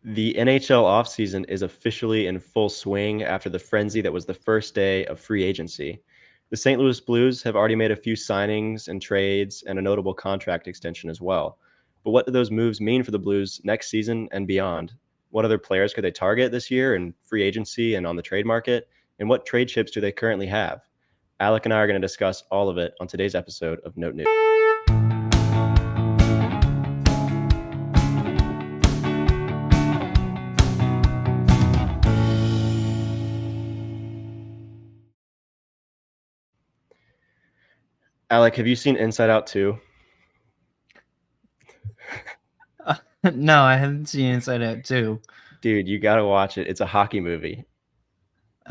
The NHL offseason is officially in full swing after the frenzy that was the first day of free agency. The St. Louis Blues have already made a few signings and trades and a notable contract extension as well. But what do those moves mean for the Blues next season and beyond? What other players could they target this year in free agency and on the trade market? And what trade chips do they currently have? Alec and I are going to discuss all of it on today's episode of Note News. Alec, have you seen Inside Out 2? No, I haven't seen Inside Out 2. Dude, you got to watch it. It's a hockey movie.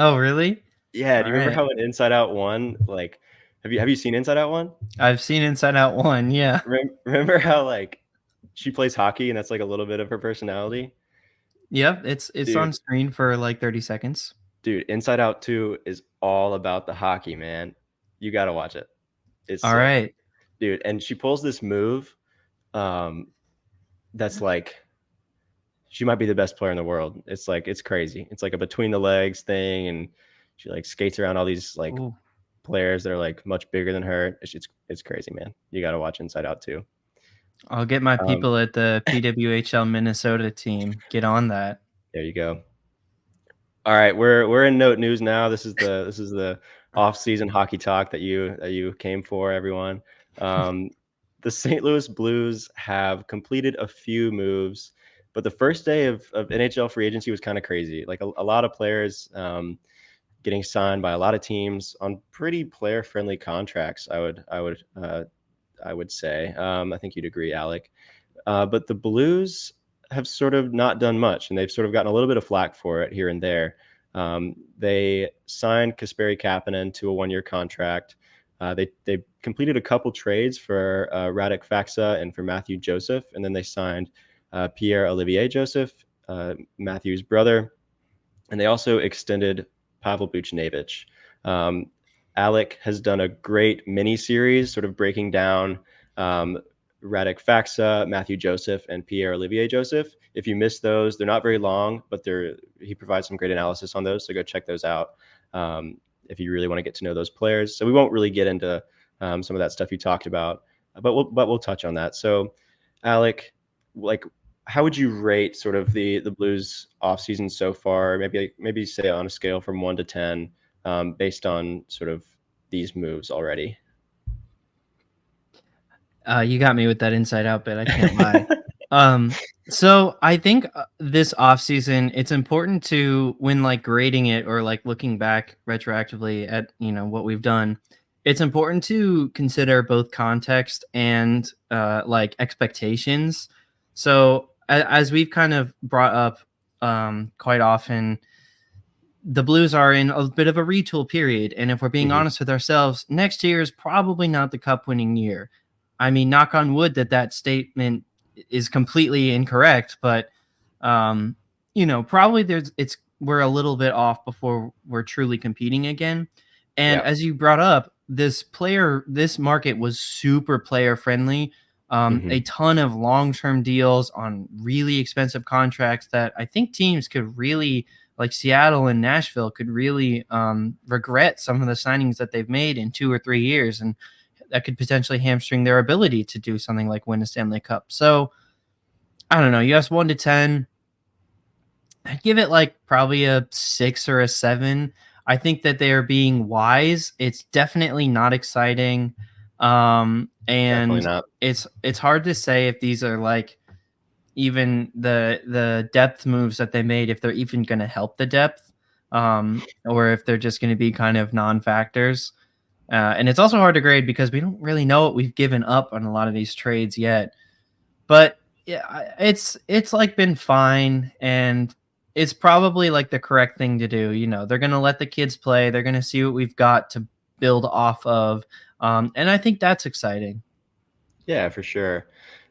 Oh, really? Yeah, do All you remember right. how in Inside Out 1, like have you seen Inside Out 1? I've seen Inside Out 1, yeah. Remember how like she plays hockey and that's like a little bit of her personality? Yep, it's on Dude, screen for like 30 seconds. dude, Inside Out 2 is all about the hockey, man. You got to watch it. It's All sick. right. Dude, and she pulls this move um that's like she might be the best player in the world. It's like it's crazy. It's like a between the legs thing and she like skates around all these like Ooh. players that are like much bigger than her. It's crazy, man. You got to watch Inside Out 2. I'll get my Um, people at the PWHL Minnesota team. Get on that. there you go. All right, we're in note news now. This is the off-season hockey talk that you came for, everyone. Um, the St. Louis Blues have completed a few moves, but the first day of NHL free agency was kind of crazy. Like a lot of players getting signed by a lot of teams on pretty player-friendly contracts. I would say. I think you'd agree, Alec. But the Blues have sort of not done much, and they've sort of gotten a little bit of flack for it here and there. They signed Kasperi Kapanen to a one-year contract. They completed a couple trades for Radek Faksa and for Matthew Joseph, and then they signed Pierre-Olivier Joseph, Matthew's brother, and they also extended Pavel Buchnevich. Alec has done a great mini series, sort of breaking down Radek Faksa, Matthew Joseph, and Pierre-Olivier Joseph. If you missed those, they're not very long, but he provides some great analysis on those, so go check those out if you really want to get to know those players. So we won't really get into some of that stuff you talked about, but we'll touch on that. So, Alec, like, how would you rate sort of the Blues offseason so far? Maybe say on a scale from 1 to 10, based on sort of these moves already. You got me with that Inside Out bit. I can't lie. So I think this offseason, it's important to, when like grading it or like looking back retroactively at what we've done, it's important to consider both context and like expectations. So as we've kind of brought up quite often, the Blues are in a bit of a retool period, and if we're being Mhm. honest with ourselves, next year is probably not the cup winning year. I mean, knock on wood that statement is completely incorrect, but probably we're a little bit off before we're truly competing again. And Yeah. as you brought up, this market was super player friendly. Mhm. A ton of long-term deals on really expensive contracts that I think teams could really, like Seattle and Nashville, could really regret some of the signings that they've made in 2 or 3 years, and that could potentially hamstring their ability to do something like win a Stanley Cup. So I don't know. You asked 1 to 10. I'd give it like probably a 6 or a 7. I think that they are being wise. It's definitely not exciting, Definitely and not. it's hard to say if these are like even the depth moves that they made, if they're even going to help the depth, or if they're just going to be kind of non-factors. And it's also hard to grade because we don't really know what we've given up on a lot of these trades yet. But yeah, it's like been fine, and it's probably like the correct thing to do. They're gonna let the kids play. They're gonna see what we've got to build off of, and I think that's exciting. Yeah, for sure.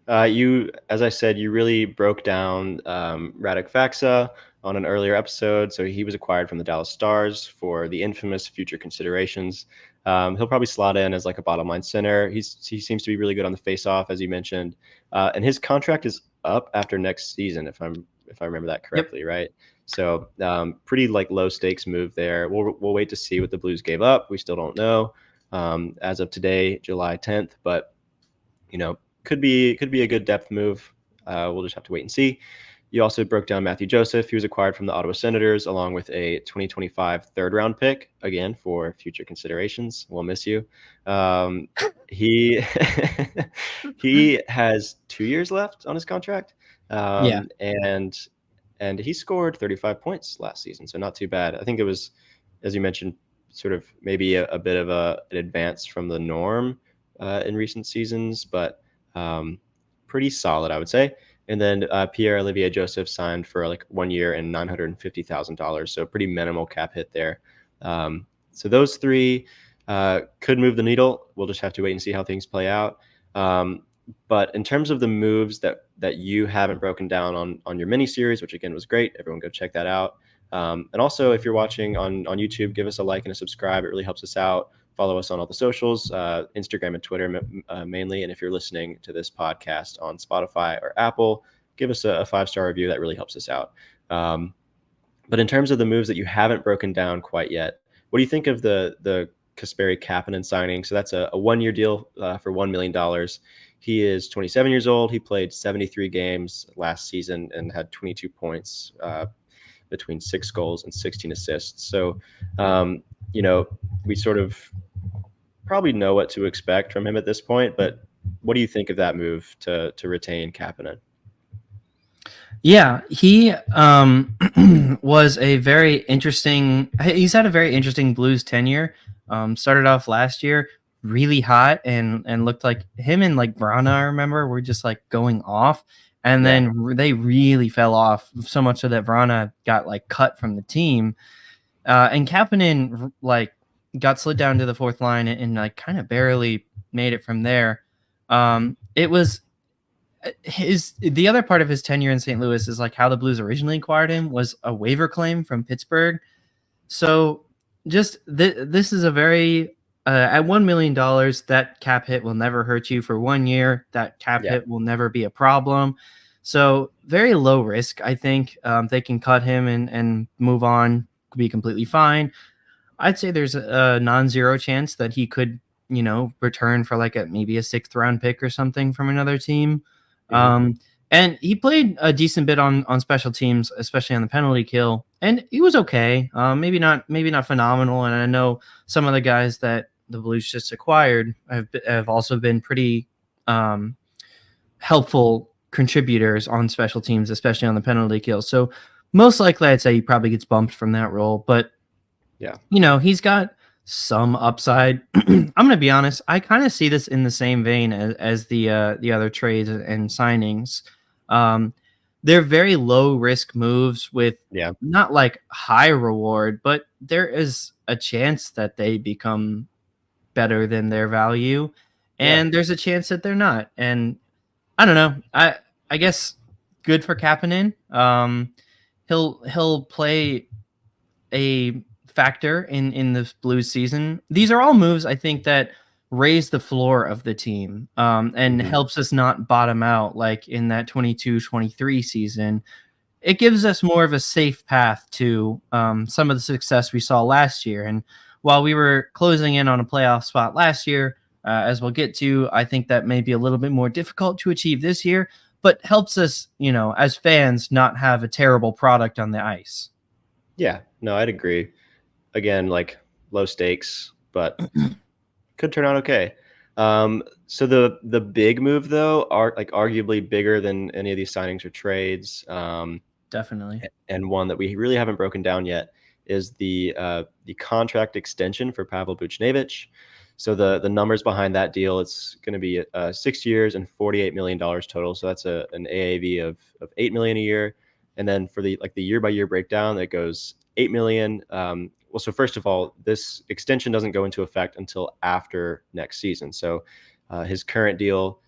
As I said, you really broke down Radek Faksa on an earlier episode. So he was acquired from the Dallas Stars for the infamous future considerations. He'll probably slot in as like a bottom line center. He seems to be really good on the face off, as you mentioned, and his contract is up after next season, if I remember that Yep. correctly, right? So pretty like low stakes move there. We'll wait to see what the Blues gave up. We still don't know as of today, July 10th, but could be a good depth move. We'll just have to wait and see. You also broke down Matthew Joseph. He was acquired from the Ottawa Senators along with a 2025 third round pick, again, for future considerations. We'll miss you. He he has 2 years left on his contract, Yeah. and he scored 35 points last season, so not too bad. I think it was, as you mentioned, sort of maybe a bit of an advance from the norm in recent seasons, but pretty solid, I would say. And then Pierre-Olivier Joseph signed for like 1 year and $950,000, so pretty minimal cap hit there. So those three could move the needle. We'll just have to wait and see how things play out. But in terms of the moves that you haven't broken down on your mini series, which again was great, everyone go check that out. And also, if you're watching on YouTube, give us a like and a subscribe. It really helps us out. Follow us on all the socials, Instagram and Twitter mainly. And if you're listening to this podcast on Spotify or Apple, give us a 5-star review. That really helps us out. But in terms of the moves that you haven't broken down quite yet, what do you think of the Kasperi Kapanen signing? So that's a 1-year deal for $1 million. He is 27 years old. He played 73 games last season and had 22 points between 6 goals and 16 assists. So, um, we sort of probably know what to expect from him at this point. But what do you think of that move to retain Kapanen? Yeah, he was a very interesting. He's had a very interesting Blues tenure. Started off last year really hot and looked like him and like Brana, I remember, were just like going off, and Yeah. then they really fell off so much so that Brana got like cut from the team. And Kapanen like got slid down to the fourth line and like kind of barely made it from there. It was the other part of his tenure in St. Louis is like how the Blues originally acquired him was a waiver claim from Pittsburgh. So just this is a very at $1 million, that cap hit will never hurt you for 1 year. That cap Yeah. hit will never be a problem. So very low risk. I think they can cut him and move on, be completely fine. I'd say there's a non-zero chance that he could, return for like maybe a 6th round pick or something from another team. Mm-hmm. Um, and he played a decent bit on special teams, especially on the penalty kill, and he was okay. Maybe not phenomenal. And I know some of the guys that the Blues just acquired have also been pretty helpful contributors on special teams, especially on the penalty kill. So most likely, I'd say he probably gets bumped from that role, but Yeah. he's got some upside. I'm going to be honest. I kind of see this in the same vein as the other trades and signings. Um, they're very low risk moves with Yeah. not like high reward, but there is a chance that they become better than their value, Yeah. and there's a chance that they're not. And I don't know. I guess good for Kapanen. He'll play a factor in this Blues season. These are all moves I think that raise the floor of the team and Mm-hmm. helps us not bottom out like in that 22-23 season. It gives us more of a safe path to some of the success we saw last year. And while we were closing in on a playoff spot last year, as we'll get to, I think that may be a little bit more difficult to achieve this year, but helps us, as fans, not have a terrible product on the ice. Yeah. No, I'd agree. Again, like low stakes, but could turn out okay. So the big move though are like arguably bigger than any of these signings or trades. Definitely. And one that we really haven't broken down yet is the contract extension for Pavel Buchnevich. So the numbers behind that deal, it's going to be 6 years and $48 million total. So that's an AAV of 8 million a year. And then for the year by year breakdown, that goes 8 million. Well, so first of all, this extension doesn't go into effect until after next season. So his current deal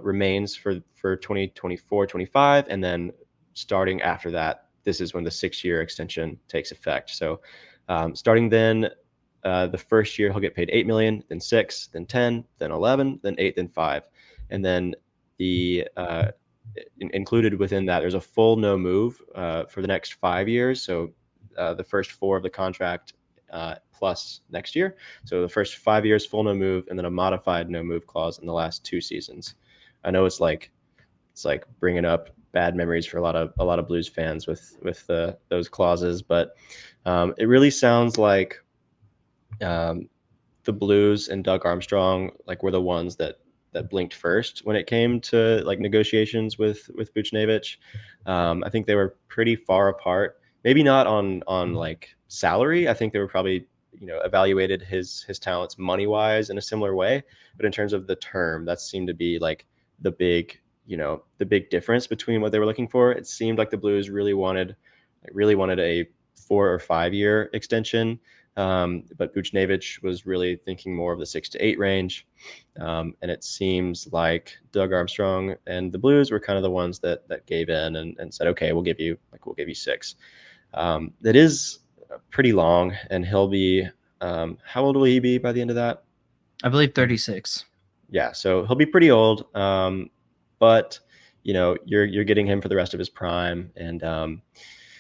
remains for 2024-25, and then starting after that, this is when the 6-year extension takes effect. So starting then, the first year he'll get paid 8 million, then 6, then 10, then 11, then 8, then 5, and then the included within that, there's a full no move for the next 5 years. So the first 4 of the contract plus next year. So the first 5 years full no move, and then a modified no move clause in the last 2 seasons. I know it's like bringing up bad memories for a lot of Blues fans with those clauses, but it really sounds like um, the Blues and Doug Armstrong like were the ones that blinked first when it came to like negotiations with Buchnevich. I think they were pretty far apart. Maybe not on like salary. I think they were probably evaluated his talents money wise in a similar way, but in terms of the term, that seemed to be like the big the big difference between what they were looking for. It seemed like the Blues really wanted a 4 or 5 year extension, but Buchnevich was really thinking more of the 6 to 8 range. And it seems like Doug Armstrong and the Blues were kind of the ones that gave in and said, okay, we'll give you 6. That is pretty long, and he'll be how old will he be by the end of that? I believe 36. Yeah, so he'll be pretty old. But you're getting him for the rest of his prime, and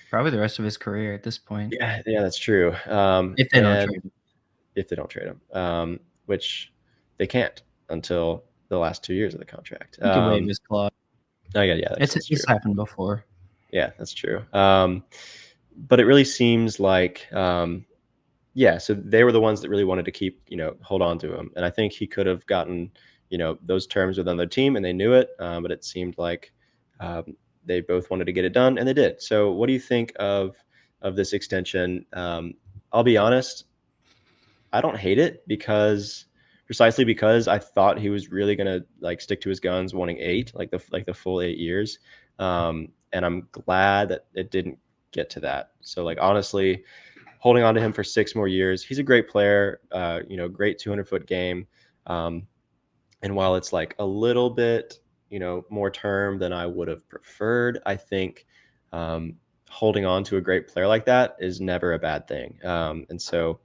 Probably the rest of his career at this point. yeah, that's true. If they don't And trade him. if they don't trade him, which they can't until the last 2 years of the contract. He could waive his clause. Oh yeah, that's true. It's happened before. Yeah, that's true. But it really seems like, yeah, so they were the ones that really wanted to keep, hold on to him. And I think he could have gotten, those terms with another team, and they knew it. But it seemed like they both wanted to get it done, and they did. So what do you think of this extension? I'll be honest, I don't hate it precisely because I thought he was really gonna like stick to his guns, wanting 8, like the full 8 years. And I'm glad that it didn't get to that. So like honestly, holding on to him for 6 more years, he's a great player. Great 200-foot game. And while it's like a little bit more term than I would have preferred, I think holding on to a great player like that is never a bad thing. And so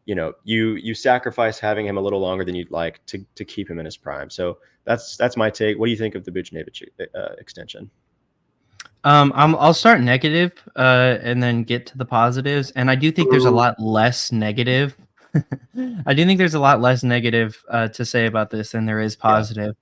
you sacrifice having him a little longer than you'd like to keep him in his prime. So that's my take. What do you think of the Buchnevich extension? I'll start negative, and then get to the positives. And I do think there's a lot less negative. I do think there's a lot less negative to say about this than there is Yeah. positive.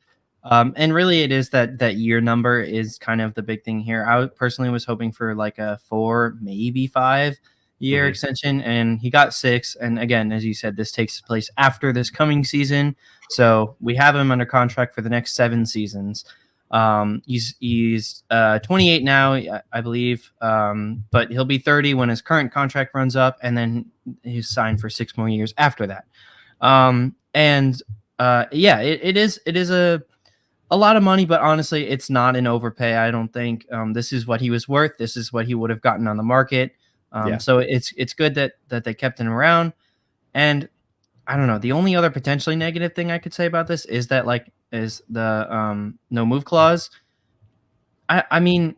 And really, it is that year number is kind of the big thing here. I personally was hoping for like a 4, maybe 5 year Hmm. extension, and he got 6. And again, as you said, this takes place after this coming season, so we have him under contract for the next 7 seasons. He's 28 now, I believe, but he'll be 30 when his current contract runs up, and then he's signed for 6 more years after that. And yeah, it is a lot of money, but honestly, it's not an overpay. I don't think this is what he was worth. This is what he would have gotten on the market. Yeah. So it's good that they kept him around. And I don't know. The only other potentially negative thing I could say about this is that is the no move clause. I mean,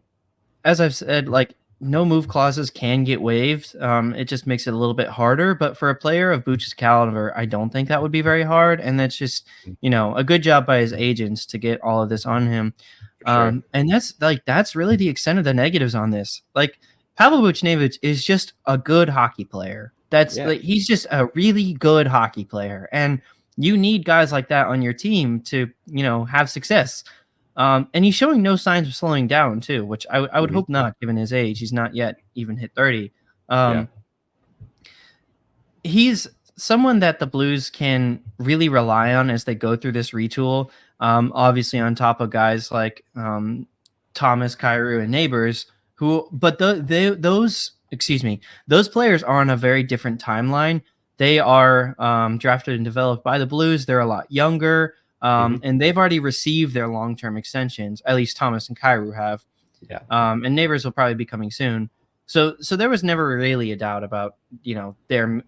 as I've said, like no move clauses can get waived. It just makes it a little bit harder. But for a player of Booch's caliber, I don't think that would be very hard. And that's just a good job by his agents to get all of this on him. For sure. And that's really the extent of the negatives on this. Like Pavel Buchnevich is just a good hockey player. That's Yeah. like he's just a really good hockey player, and you need guys like that on your team to have success. And he's showing no signs of slowing down too, which I would Hmm. hope not, given his age. He's not yet even hit 30. Yeah. Um, he's someone that the Blues can really rely on as they go through this retool. Obviously, on top of guys like Thomas, Kyrou, and Neighbors, but those players are on a very different timeline. They are drafted and developed by the Blues. They're a lot younger, Hmm. and they've already received their long-term extensions. At least Thomas and Kyrou have, Yeah. and Neighbors will probably be coming soon. So there was never really a doubt about their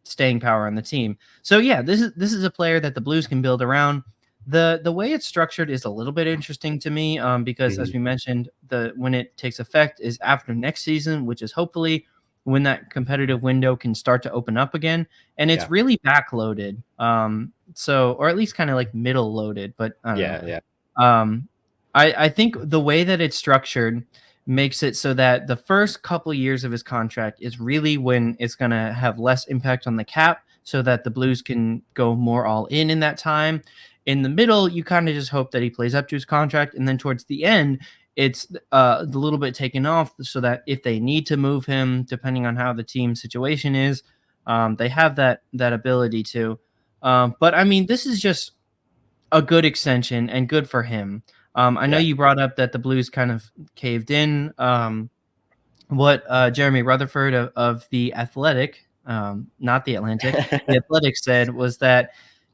staying power on the team. So yeah, this is a player that the Blues can build around. The way it's structured is a little bit interesting to me, because Hmm. as we mentioned, when it takes effect is after next season, which is hopefully when that competitive window can start to open up again, and it's Yeah. really backloaded. So or at least kind of like middle loaded, but I don't know. Yeah. Yeah. Um, I think the way that it's structured makes it so that the first couple years of his contract is really when it's going to have less impact on the cap so that the Blues can go more all in that time. In the middle, you kind of just hope that he plays up to his contract, and then towards the end, it's a little bit taken off so that if they need to move him, depending on how the team situation is, they have that ability to. But I mean, this is just a good extension and good for him. I know Yeah. you brought up that the Blues kind of caved in. What Jeremy Rutherford of the Athletic, not the Atlantic, the Athletic said was that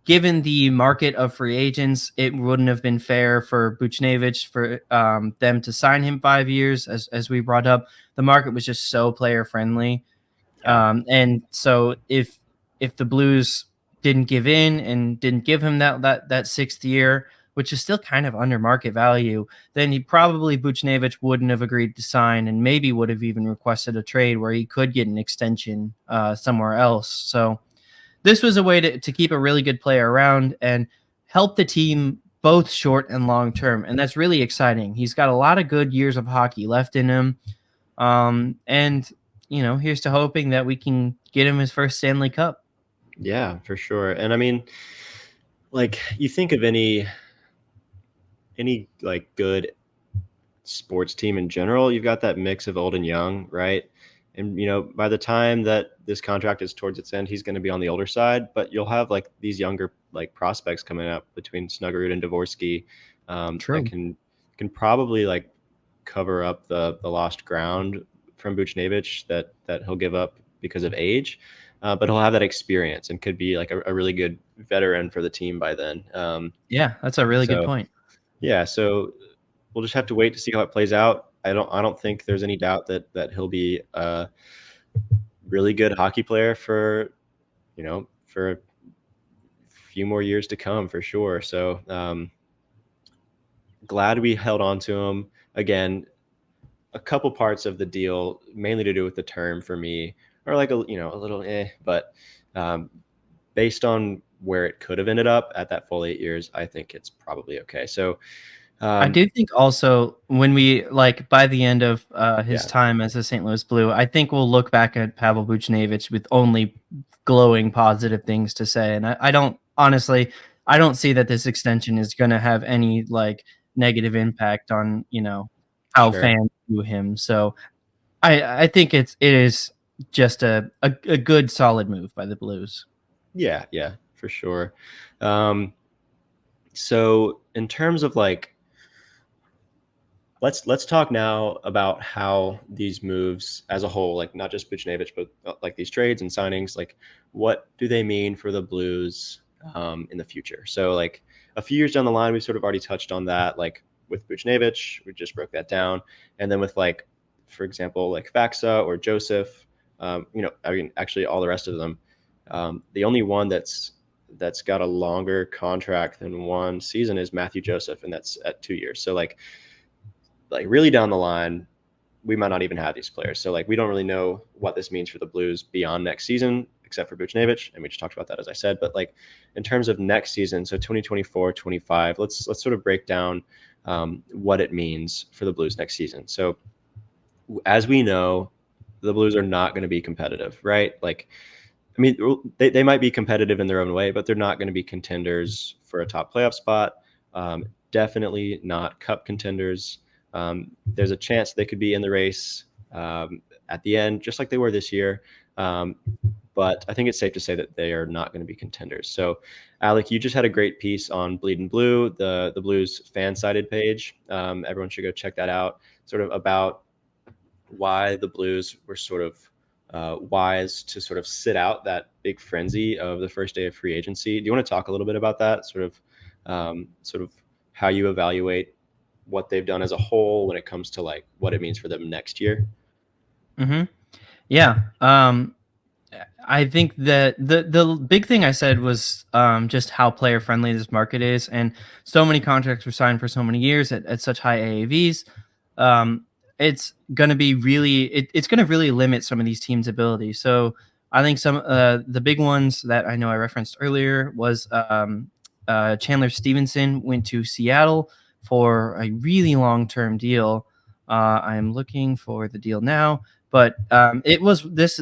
given the market of free agents, it wouldn't have been fair for Buchnevich for them to sign him 5 years. As we brought up, the market was just so player friendly, Yeah. and so if the Blues didn't give in and didn't give him that sixth year, which is still kind of under market value, then he probably Buchnevich wouldn't have agreed to sign, and maybe would have even requested a trade where he could get an extension somewhere else. So this was a way to keep a really good player around and help the team both short and long term, and that's really exciting. He's got a lot of good years of hockey left in him, and here's to hoping that we can get him his first Stanley Cup. Yeah, for sure. And I mean, like you think of any like good sports team in general, you've got that mix of old and young, right? And by the time that this contract is towards its end, he's going to be on the older side, but you'll have like these younger like prospects coming up between Snuggerud and Dvorsky, that True. can probably like cover up the lost ground from Buchnevich that he'll give up because of age. But he'll have that experience and could be like a really good veteran for the team by then. Yeah, that's a really good So point. yeah, so we'll just have to wait to see how it plays out. I don't think there's any doubt that he'll be a really good hockey player for a few more years to come for sure. So glad we held on to him. Again, a couple parts of the deal, mainly to do with the term for me, are like a little but um, based on where it could have ended up at that full 8 years, I think it's probably okay. So I um, do think also when we like by the end of his yeah, time as a St. Louis Blue, I think we'll look back at Pavel Buchnevich with only glowing positive things to say. And I don't honestly, I don't see that this extension is going to have any like negative impact on how sure. fans view him. So I think it is just a good solid move by the Blues. Yeah, yeah, for sure. Um, so in terms of like, let's talk now about how these moves as a whole, like not just Buchnevich, but like these trades and signings, like what do they mean for the Blues in the future? So like a few years down the line, we sort of already touched on that, like with Buchnevich, we just broke that down, and then with like, for example, like Faxa or Joseph, I mean, actually all the rest of them. The only one that's got a longer contract than one season is Matthew Joseph, and that's at 2 years. So like really down the line, we might not even have these players. So like we don't really know what this means for the Blues beyond next season, except for Buchnevich, and we just talked about that as I said. But like in terms of next season, so 2024, 25, let's sort of break down what it means for the Blues next season. So as we know, the Blues are not going to be competitive, right? Like I mean, they might be competitive in their own way, but they're not going to be contenders for a top playoff spot. Definitely not cup contenders. There's a chance they could be in the race at the end, just like they were this year. Um, but I think it's safe to say that they are not going to be contenders. So, Alec, you just had a great piece on Bleeding Blue, the Blues fan sided page. Everyone should go check that out. Sort of about why the Blues were sort of wise to sort of sit out that big frenzy of the first day of free agency. Do you want to talk a little bit about that? Sort of how you evaluate what they've done as a whole when it comes to like what it means for them next year. Hmm. Yeah. I think that the big thing I said was just how player friendly this market is, and so many contracts were signed for so many years at such high AAVs. It's going to be really it's going to really limit some of these teams' ability. So I think some the big ones that I know I referenced earlier was Chandler Stevenson went to Seattle for a really long-term deal. I am looking for the deal now, but it was this.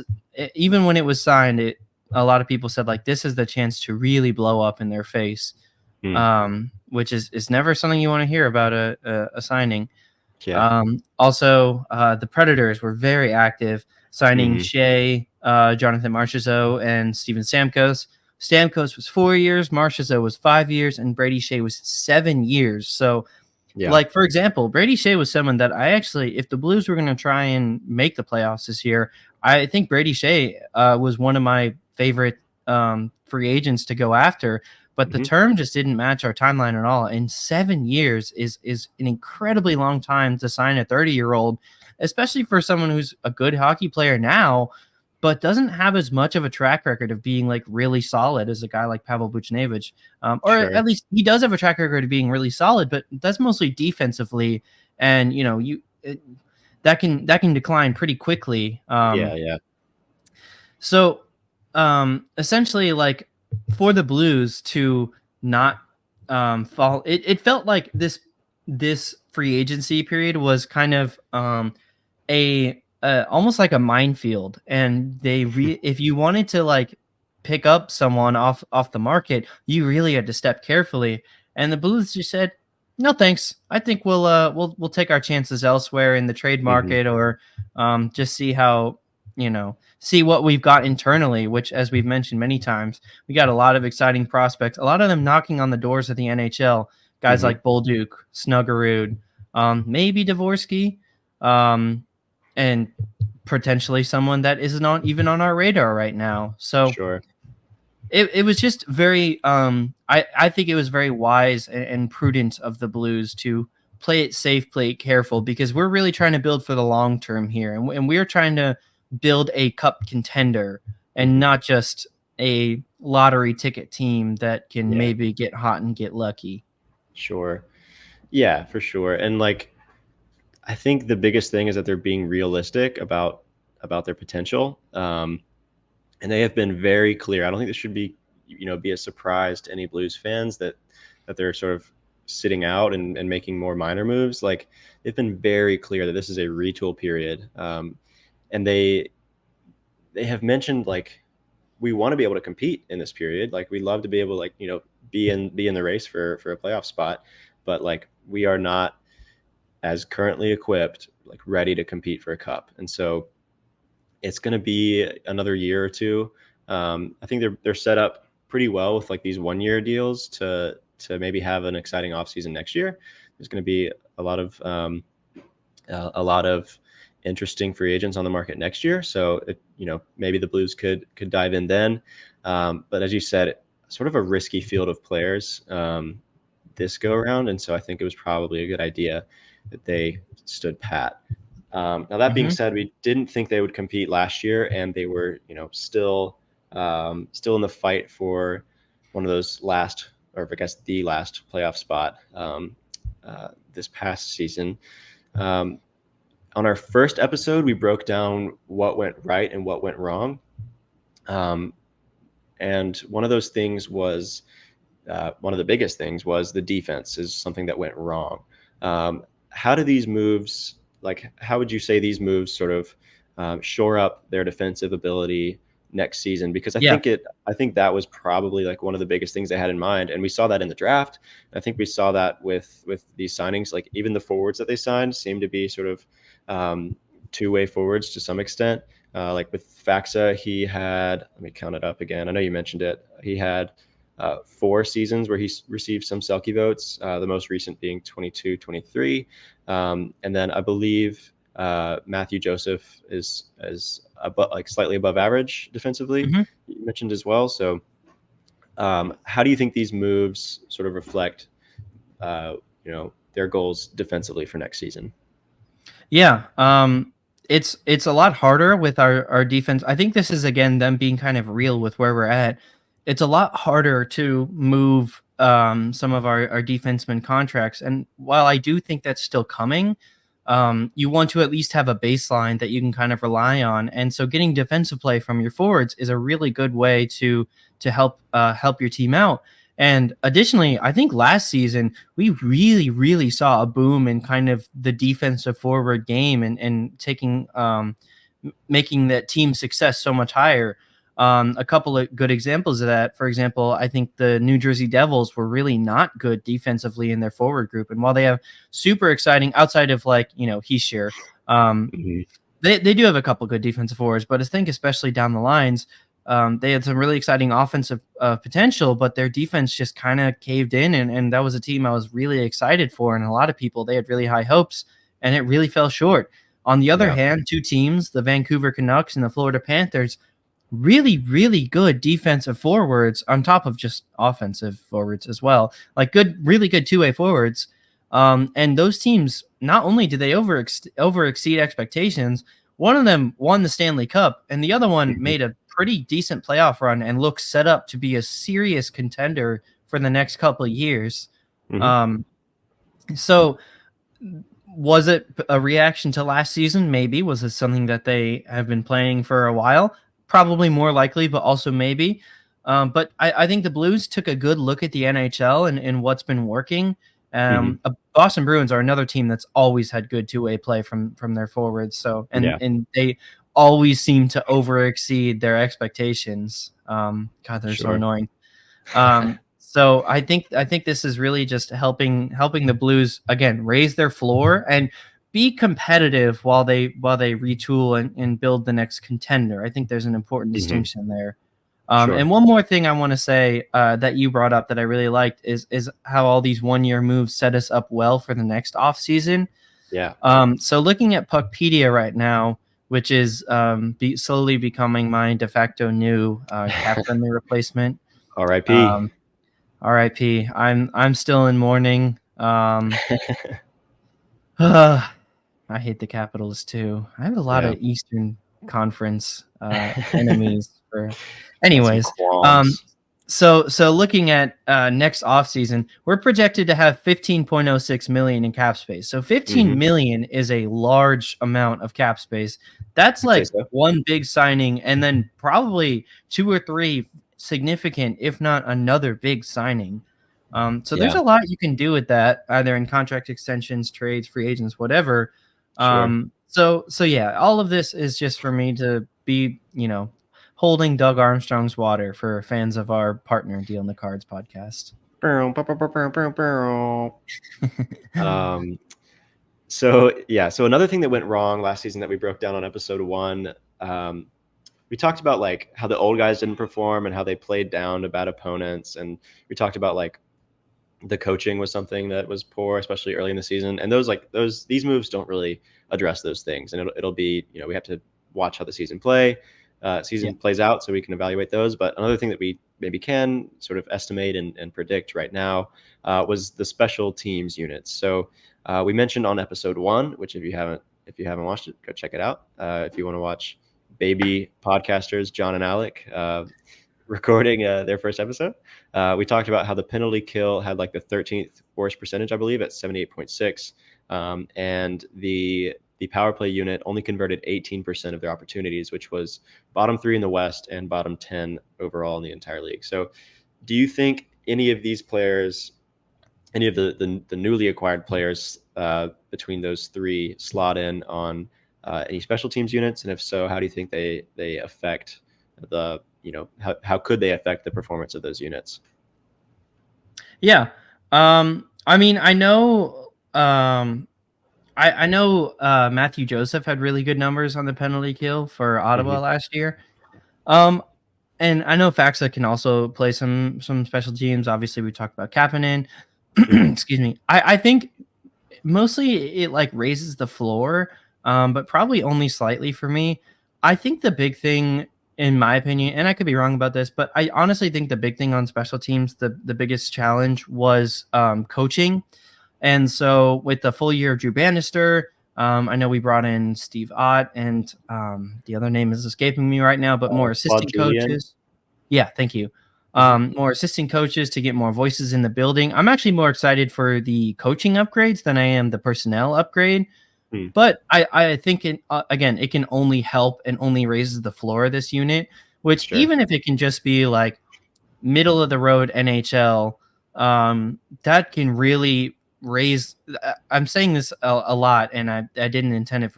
Even when it was signed, a lot of people said like this is the chance to really blow up in their face, Mm, which is never something you want to hear about a signing. yeah. Also, the Predators were very active, signing Mhm. Shea, Jonathan Marchessault, and Steven Stamkos. Stamkos was 4 years, Marchessault was 5 years, and Brady Shea was 7 years. So, Yeah. like for example, Brady Shea was someone that I actually, if the Blues were going to try and make the playoffs this year, I think Brady Shea was one of my favorite free agents to go after. But the Mhm. term just didn't match our timeline at all. And 7 years is an incredibly long time to sign a 30-year-old, especially for someone who's a good hockey player now, but doesn't have as much of a track record of being like really solid as a guy like Pavel Buchnevich. Or Sure. at least he does have a track record of being really solid, but that's mostly defensively, and that can decline pretty quickly. Yeah, yeah. So essentially, like for the Blues to not fall, it felt like this free agency period was kind of a almost like a minefield, and if you wanted to like pick up someone off the market, you really had to step carefully. And the Blues just said, "No, thanks. I think we'll take our chances elsewhere in the trade Mhm. market, or just see how see what we've got internally." Which, as we've mentioned many times, we got a lot of exciting prospects. A lot of them knocking on the doors of the NHL. Guys Mhm. like Bolduc, Snuggerud, maybe Dvorsky. Um, and potentially someone that is not even on our radar right now. So Sure. it was just very I think it was very wise and prudent of the Blues to play it safe, play it careful, because we're really trying to build for the long term here, and we're trying to build a cup contender and Mhm. not just a lottery ticket team that can Yeah, maybe get hot and get lucky. sure. Yeah, for sure, and, like, I think the biggest thing is that they're being realistic about their potential, and they have been very clear. I don't think this should be a surprise to any Blues fans that they're sort of sitting out and making more minor moves. Like, they've been very clear that this is a retool period, and they have mentioned, like, we wanna be able to compete in this period. Like, we love to be able to, like, be in the race for a playoff spot, but, like, we are not as currently equipped, like, ready to compete for a cup. And so it's gonna be another year or 2. I think they're set up pretty well with, like, these one-year deals to maybe have an exciting offseason next year. There's gonna be a lot of, a lot of interesting free agents on the market next year. So maybe the Blues could dive in then. But as you said, sort of a risky field of players this go around, and so I think it was probably a good idea that they stood pat. Now that being Hmm. said, we didn't think they would compete last year, and they were still in the fight for one of those last, or I guess the last playoff spot this past season. Um, on our first episode, we broke down what went right and what went wrong. Um, and one of the biggest things was the defense is something that went wrong. How do these moves, like, how would you say these moves sort of shore up their defensive ability next season? Because Yeah. I think that was probably like one of the biggest things they had in mind, and we saw that in the draft. I think we saw that with these signings. Like, even the forwards that they signed seemed to be sort of two-way forwards to some extent. Like with Faxa, he had, let me count it up again. I know you mentioned it. He had 4 seasons where he received some Selke votes, the most recent being 22-23. And then I believe Matthew Joseph is like slightly above average defensively, Hmm. you mentioned as well. So how do you think these moves sort of reflect, their goals defensively for next season? Yeah. It's a lot harder with our defense. I think this is again them being kind of real with where we're at. It's a lot harder to move some of our defenseman contracts. And while I do think that's still coming, you want to at least have a baseline that you can kind of rely on. And so getting defensive play from your forwards is a really good way to help your team out. And additionally, I think last season we really, really saw a boom in kind of the defensive forward game and taking making that team success so much higher. A couple of good examples of that. For example, I think the New Jersey Devils were really not good defensively in their forward group, and while they have super exciting outside of like Heischer, um, Mhm. they do have a couple good defensive forwards, but I think especially down the lines, they had some really exciting offensive potential, but their defense just kind of caved in, and that was a team I was really excited for, and a lot of people they had really high hopes, and it really fell short. On the other Yeah. hand, two teams, the Vancouver Canucks and the Florida Panthers, really, really good defensive forwards on top of just offensive forwards as well. Like good, really good two-way forwards. And those teams, not only did they over exceed expectations, one of them won the Stanley Cup, and the other one Mhm. made a pretty decent playoff run and looks set up to be a serious contender for the next couple of years. Mhm. Um, so was it a reaction to last season? Maybe. Was it something that they have been planning for a while? Probably more likely, but also maybe. But I think the Blues took a good look at the NHL and what's been working. Mhm. Boston Bruins are another team that's always had good two-way play from their forwards. So Yeah. and they always seem to over exceed their expectations. God, they're so Sure. annoying. So I think this is really just helping the Blues again raise their floor and be competitive while they retool and build the next contender. I think there's an important Mhm. distinction there. Sure. And one more thing I want to say that you brought up that I really liked is how all these 1 year moves set us up well for the next offseason. Yeah. So looking at Puckpedia right now, which is slowly becoming my de facto new cap friendly replacement. R.I.P. Um, RIP. I'm still in mourning. I hate the Capitals too. I have a lot Yeah. of Eastern Conference enemies. For, Got some anyways, um, qualms. so looking at next offseason, we're projected to have 15.06 million in cap space. So 15 Mhm. million is a large amount of cap space. That's I'd say like so. one big signing, and then probably two or three significant, if not another big signing. So there's Yeah. a lot you can do with that, either in contract extensions, trades, free agents, whatever. Sure. So yeah, all of this is just for me to be, holding Doug Armstrong's water for fans of our partner Deal in the Cards podcast. Bow, bow, bow, bow, bow, bow, bow. Um, so another thing that went wrong last season that we broke down on episode 1, um, we talked about like how the old guys didn't perform and how they played down to bad opponents, and we talked about like the coaching was something that was poor, especially early in the season. And these moves don't really address those things. And it'll be, we have to watch how the Yeah. season plays out so we can evaluate those. But another thing that we maybe can sort of estimate and predict right now was the special teams units. So we mentioned on episode 1, which if you haven't watched it, go check it out. If you want to watch baby podcasters John and Alec recording their first episode. We talked about how the penalty kill had like the 13th worst percentage, I believe, at 78.6, and the power play unit only converted 18% of their opportunities, which was bottom 3 in the West and bottom 10 overall in the entire league. So, do you think any of these players, any of the newly acquired players between those three, slot in on any special teams units? And if so, how do you think they affect how could they affect the performance of those units? Yeah. I mean, I know Matthew Joseph had really good numbers on the penalty kill for Ottawa Hmm. last year. Um, and I know Faxa can also play some special teams. Obviously, we talked about Kapanen. Hmm. Excuse me. I think mostly it like raises the floor, but probably only slightly for me. I think the big thing, in my opinion, and I could be wrong about this, but I honestly think the big thing on special teams, the biggest challenge was coaching. And so with the full year of Drew Bannister, I know we brought in Steve Ott and the other name is escaping me right now, but more Claude assistant Julien. coaches. Yeah, thank you. Hmm. More assistant coaches to get more voices in the building. I'm actually more excited for the coaching upgrades than I am the personnel upgrade. Hmm. But I think again, it can only help and only raises the floor of this unit. Which Sure. even if it can just be like middle of the road NHL, that can really raise. I'm saying this a lot, and I didn't intend it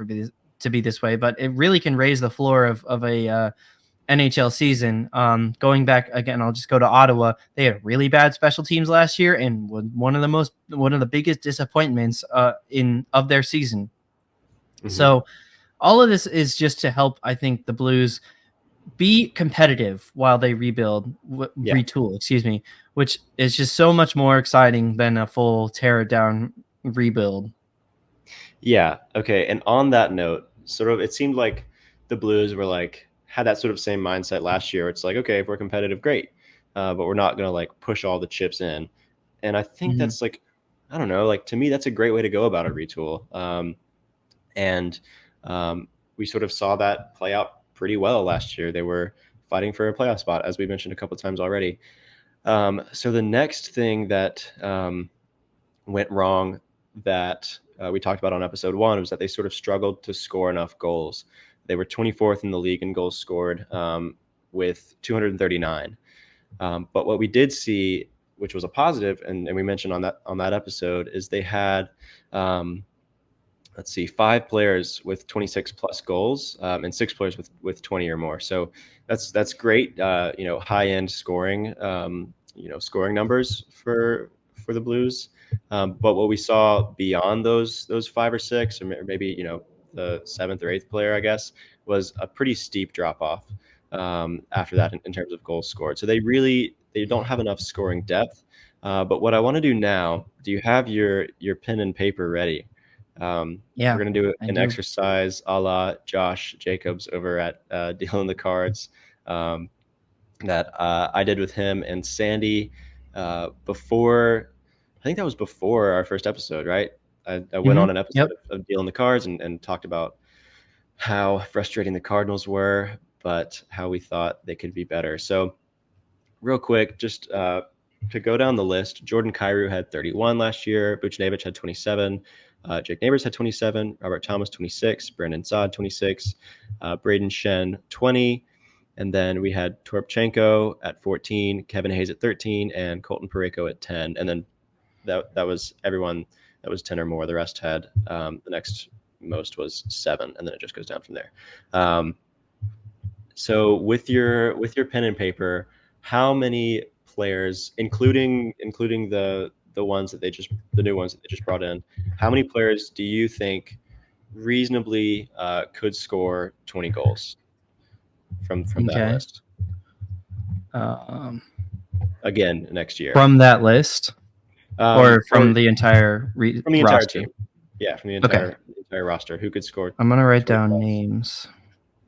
to be this way, but it really can raise the floor of a NHL season. Going back again, I'll just go to Ottawa. They had really bad special teams last year, and one of the biggest disappointments in of their season. Hmm. So all of this is just to help, I think, the Blues be competitive while they Yeah. retool, excuse me, which is just so much more exciting than a full tear it down rebuild. Yeah. Okay. And on that note, sort of, it seemed like the Blues were like had that sort of same mindset last year. It's like, okay, if we're competitive, great, but we're not gonna like push all the chips in. And I think Mhm. that's like, I don't know, like to me, that's a great way to go about a retool. And we sort of saw that play out pretty well last year. They were fighting for a playoff spot, as we mentioned a couple of times already. So the next thing that went wrong that we talked about on episode one was that they sort of struggled to score enough goals. They were 24th in the league in goals scored with 239. But what we did see, which was a positive, and we mentioned on that episode, is they had let's see, 5 players with 26 plus goals, and 6 players with 20 or more. So that's great. High end scoring, scoring numbers for the Blues. But what we saw beyond those 5 or 6, or maybe the 7th or 8th player, I guess, was a pretty steep drop off after that in terms of goals scored. So they don't have enough scoring depth. But what I want to do now, do you have your pen and paper ready? We're Yeah, going to do I an do. exercise a la Josh Jacobs over at Dealing the Cards um, that I did with him and Sandy before. I think that was before our first episode, right? I went on Mhm. an episode Yep. of Dealing the Cards and talked about how frustrating the Cardinals were, but how we thought they could be better. So real quick, just to go down the list, Jordan Kyrou had 31 last year. Buchnevich had 27. Jake Neighbors had 27. Robert Thomas, 26. Brandon Saad, 26. Braden Shen, 20. And then we had Toropchenko at 14, Kevin Hayes at 13, and Colton Pareko at 10. And then that was everyone that was 10 or more. The rest had the next most was 7, and then it just goes down from there. So with your pen and paper, how many players, including the ones that the new ones that they just brought in, how many players do you think reasonably could score 20 goals from that Okay. list Um, again next year? from that list or Or from the entire from the entire roster? team? Yeah, from the Okay. entire roster, who could score I'm gonna write 20 down plus? names.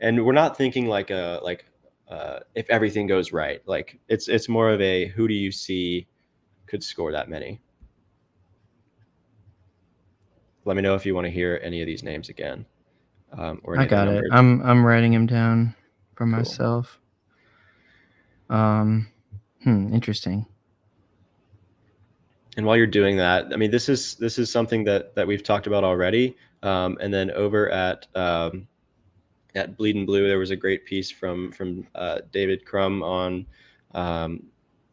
And we're not thinking if everything goes right. Like it's more of a who do you see could score that many? Let me know if you want to hear any of these names again, or I any of the got it. numbers. I'm writing him down for Cool. myself. Um, interesting. And while you're doing that, I mean, this is something that we've talked about already. And then over at Bleed and Blue, there was a great piece from David Crum um,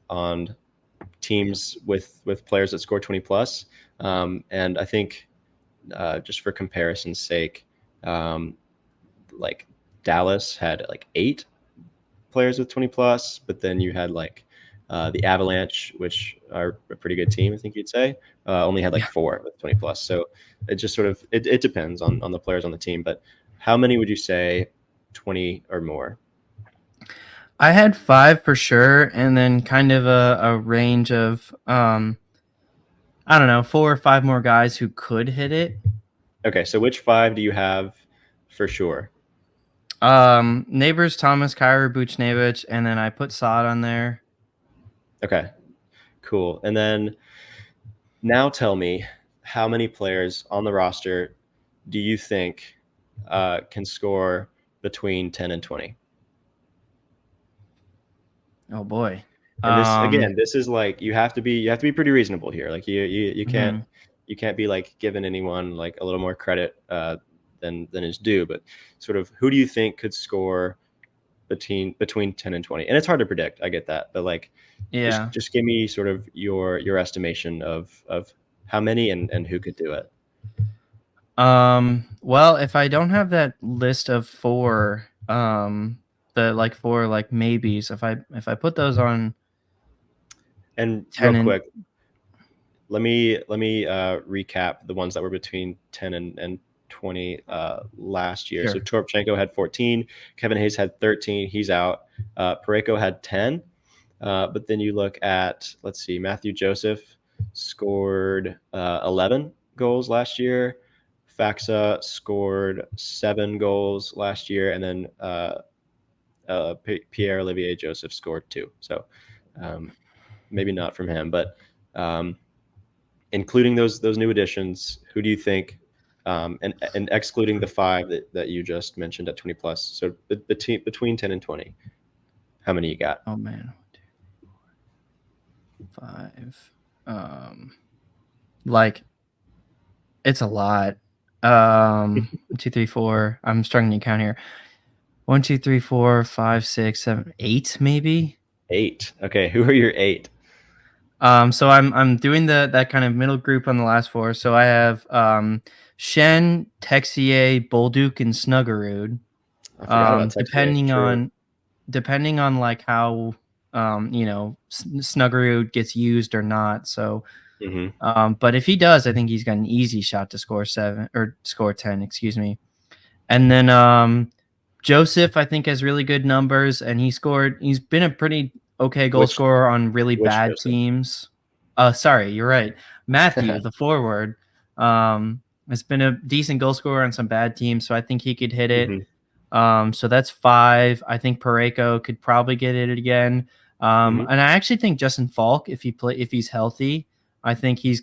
on teams with players that score 20 plus. And I think just for comparison's sake, um, like Dallas had like 8 players with 20 plus, but then you had like the Avalanche, which are a pretty good team, I think you'd say, only had like Yeah. 4 with 20 plus. So it just sort of it depends on the players on the team. But how many would you say 20 or more? I had 5 for sure, and then kind of a range of I don't know, 4 or 5 more guys who could hit it. Okay, so which 5 do you have for sure? Neighbors, Thomas, Kyra, Buchnevich, and then I put Sod on there. Okay, cool. And then now tell me how many players on the roster do you think can score between 10 and 20? Oh boy. And this Um, again, this is like you have to be pretty reasonable here. Like you can't mhm. you can't be like giving anyone like a little more credit than is due. But sort of who do you think could score between 10 and 20. And it's hard to predict. I get that, but like, Yeah. just give me sort of your estimation of how many and who could do it. Well, if I don't have that list of four, the like four like maybes, if I put those on And real 10 and quick, let me recap the ones that were between 10 and 20 last year. So sure. Toropchenko had 14, Kevin Hayes had 13, he's out. Pareko had 10. But then you look at, let's see, Matthew Joseph scored 11 goals last year. Faxa scored 7 goals last year, and then Pierre-Olivier Joseph scored 2. So um, maybe not from him, but um, including those new additions, who do you think, and excluding the 5 that you just mentioned at 20 plus, so between 10 and 20, how many you got? Oh man, 5. Um, like it's a lot. 2, 3, 4. I'm struggling to count here. 1, 2, 3, 4, 5, 6, 7, 8, maybe. 8. Okay, who are your 8? So I'm doing that kind of middle group on the last four. So I have Shen, Texier, Bolduc, and Snuggerud. I forgot about Texier. Depending True. on like how Snuggerud gets used or not. So Hmm. but if he does, I think he's got an easy shot to score 7 or score 10, excuse me. And then Joseph, I think, has really good numbers, and he's been a pretty okay goal Which scorer on really which bad Joseph? teams. Sorry, you're right. Matthew, the forward, has been a decent goal scorer on some bad teams, so I think he could hit it. Hmm. So that's 5. I think Pareko could probably get it again. Hmm. And I actually think Justin Falk, if he's healthy, I think he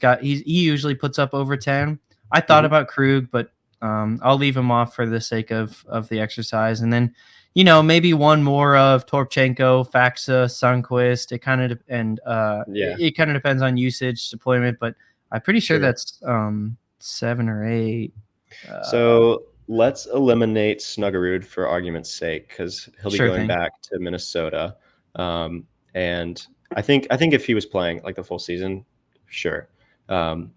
usually puts up over 10. I thought Hmm. about Krug, but I'll leave him off for the sake of the exercise. And then, maybe one more of Torpchenko, Faxa, Sunquist. It kind of and Yeah, it kind of depends on usage deployment, but I'm pretty sure sure. that's 7 or 8. So let's eliminate Snuggerud for argument's sake, because he'll be Sure going thing. back to Minnesota. And I think if he was playing like the full season, sure. Um,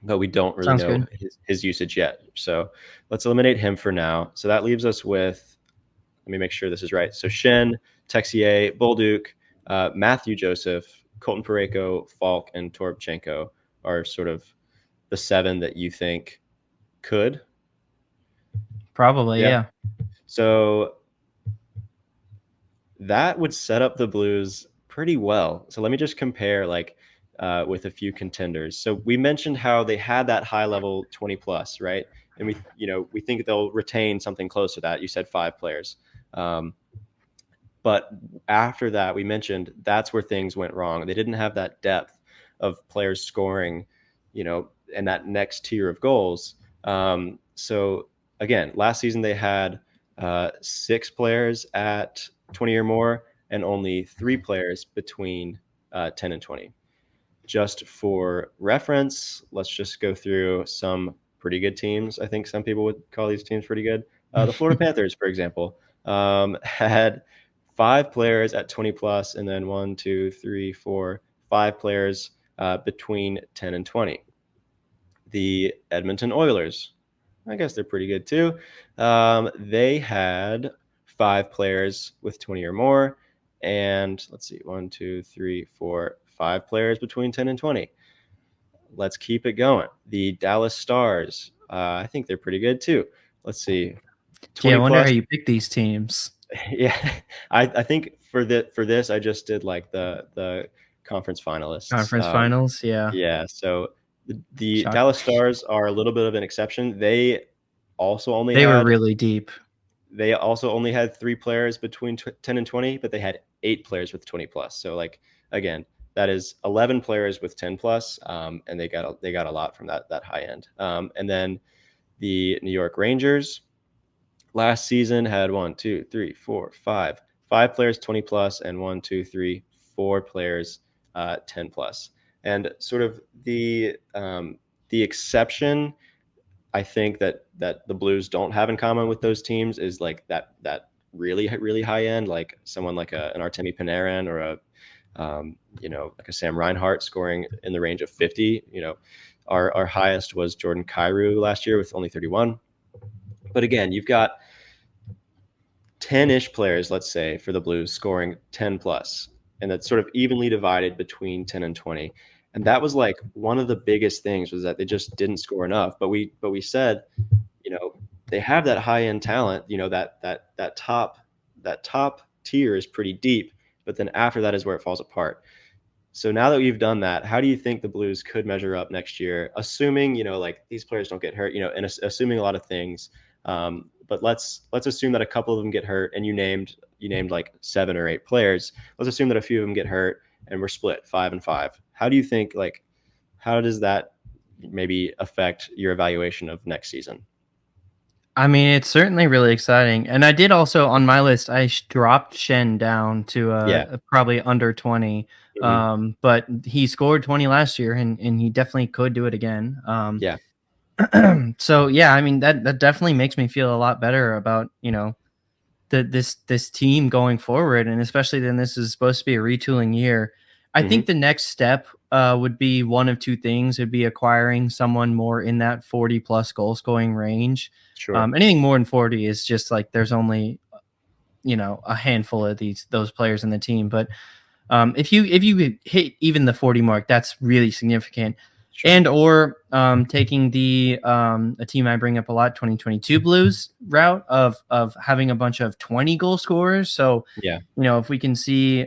but we don't really Sounds know good. his usage yet. So let's eliminate him for now. So that leaves us with, let me make sure this is right. So Shen, Texier, Bolduc, Matthew Joseph, Colton Pareko, Falk, and Toropchenko are sort of the 7 that you think could. Probably, Yeah. yeah. So that would set up the Blues pretty well. So let me just compare like with a few contenders. So we mentioned how they had that high level 20 plus, right? And we think they'll retain something close to that. You said 5 players. Um, but after that, we mentioned that's where things went wrong. They didn't have that depth of players scoring, and that next tier of goals. So again, last season they had 6 players at 20 or more, and only 3 players between 10 and 20. Just for reference, let's just go through some pretty good teams. I think some people would call these teams pretty good. The Florida Panthers, for example, had 5 players at 20 plus, and then 5 players between 10 and 20. The Edmonton Oilers, I guess they're pretty good too. They had 5 players with 20 or more, and let's see, 5 players between 10 and 20. Let's keep it going. The Dallas Stars, I think they're pretty good too. Let's see, Gee, I 20 wonder how plus. you pick these teams. Yeah, I think for this I just did like the conference finalists. Conference finals, yeah. Yeah, so the Shock. Dallas Stars are a little bit of an exception. Also only They were had really deep. they also only had 3 players between 10 and 20, but they had 8 players with 20 plus. So like again, that is 11 players with 10 plus, and they got a lot from that high end. And then the New York Rangers last season had 5 players 20 plus, and 4 players 10 plus. And sort of the exception I think that the Blues don't have in common with those teams is like that really high end, like someone like an Artemi Panarin or like a Sam Reinhart scoring in the range of 50. Our highest was Jordan Kyrou last year with only 31. But again, you've got 10-ish players, let's say, for the Blues scoring 10 plus, and that's sort of evenly divided between 10 and 20. And that was like one of the biggest things was that they just didn't score enough. But we said, you know, they have that high end talent. That top tier is pretty deep, but then after that is where it falls apart. So now that we've done that, how do you think the Blues could measure up next year, assuming like these players don't get hurt, and assuming a lot of things. But let's assume that a couple of them get hurt, and you named like 7 or 8 players. Let's assume that a few of them get hurt, and we're split 5-5. How do you think how does that maybe affect your evaluation of next season? I mean, it's certainly really exciting, and I did also on my list, dropped Shen down to, Yeah. probably under 20, Hmm. but he scored 20 last year, and he definitely could do it again, Yeah. so, yeah, I mean, that definitely makes me feel a lot better about, this team going forward, and especially then this is supposed to be a retooling year. I think Hmm. the next step would be one of two things. It'd be acquiring someone more in that 40 plus goal scoring range. Sure. Anything more than 40 is just like there's only a handful of those players in the team. But if you hit even the 40 mark, that's really significant. Sure. And or taking the a team I bring up a lot, 2022 Blues route of having a bunch of 20 goal scorers. So Yeah. if we can see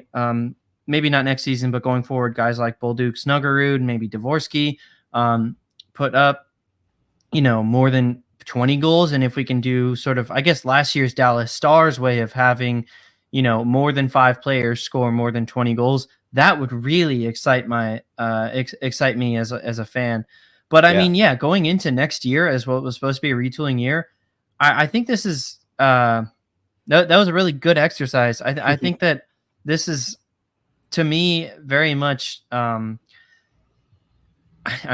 maybe not next season, but going forward, guys like Bolduc, Snuggerud, maybe Dvorsky put up more than 20 goals. And if we can do sort of, I guess, last year's Dallas Stars way of having, more than 5 players score more than 20 goals, that would really excite me as a fan. But I Yeah. mean, yeah, going into next year as what was supposed to be a retooling year, I think this is that was a really good exercise. I think that this is to me very much I'm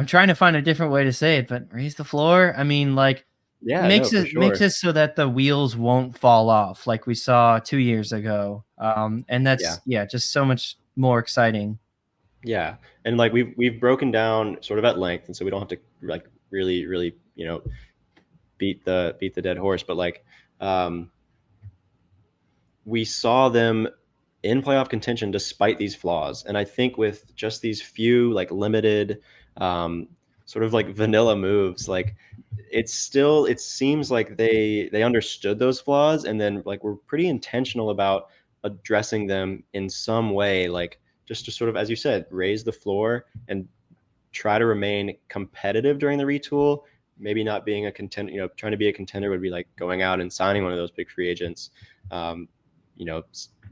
trying to find a different way to say it, but raise the floor. I mean, like Yeah. No, makes for it sure. so that the wheels won't fall off like we saw 2 years ago. And Yeah. that's yeah, just so much more exciting. Yeah, and like we've broken down sort of at length, and so we don't have to like really beat the dead horse, but um, we saw them in playoff contention despite these flaws, and I think with just these few like limited, um, sort of like vanilla moves, like it seems like they understood those flaws, and then like we're pretty intentional about addressing them in some way, like just to sort of, as you said, raise the floor and try to remain competitive during the retool. Maybe not being a contender, trying to be a contender would be like going out and signing one of those big free agents. Um, you know,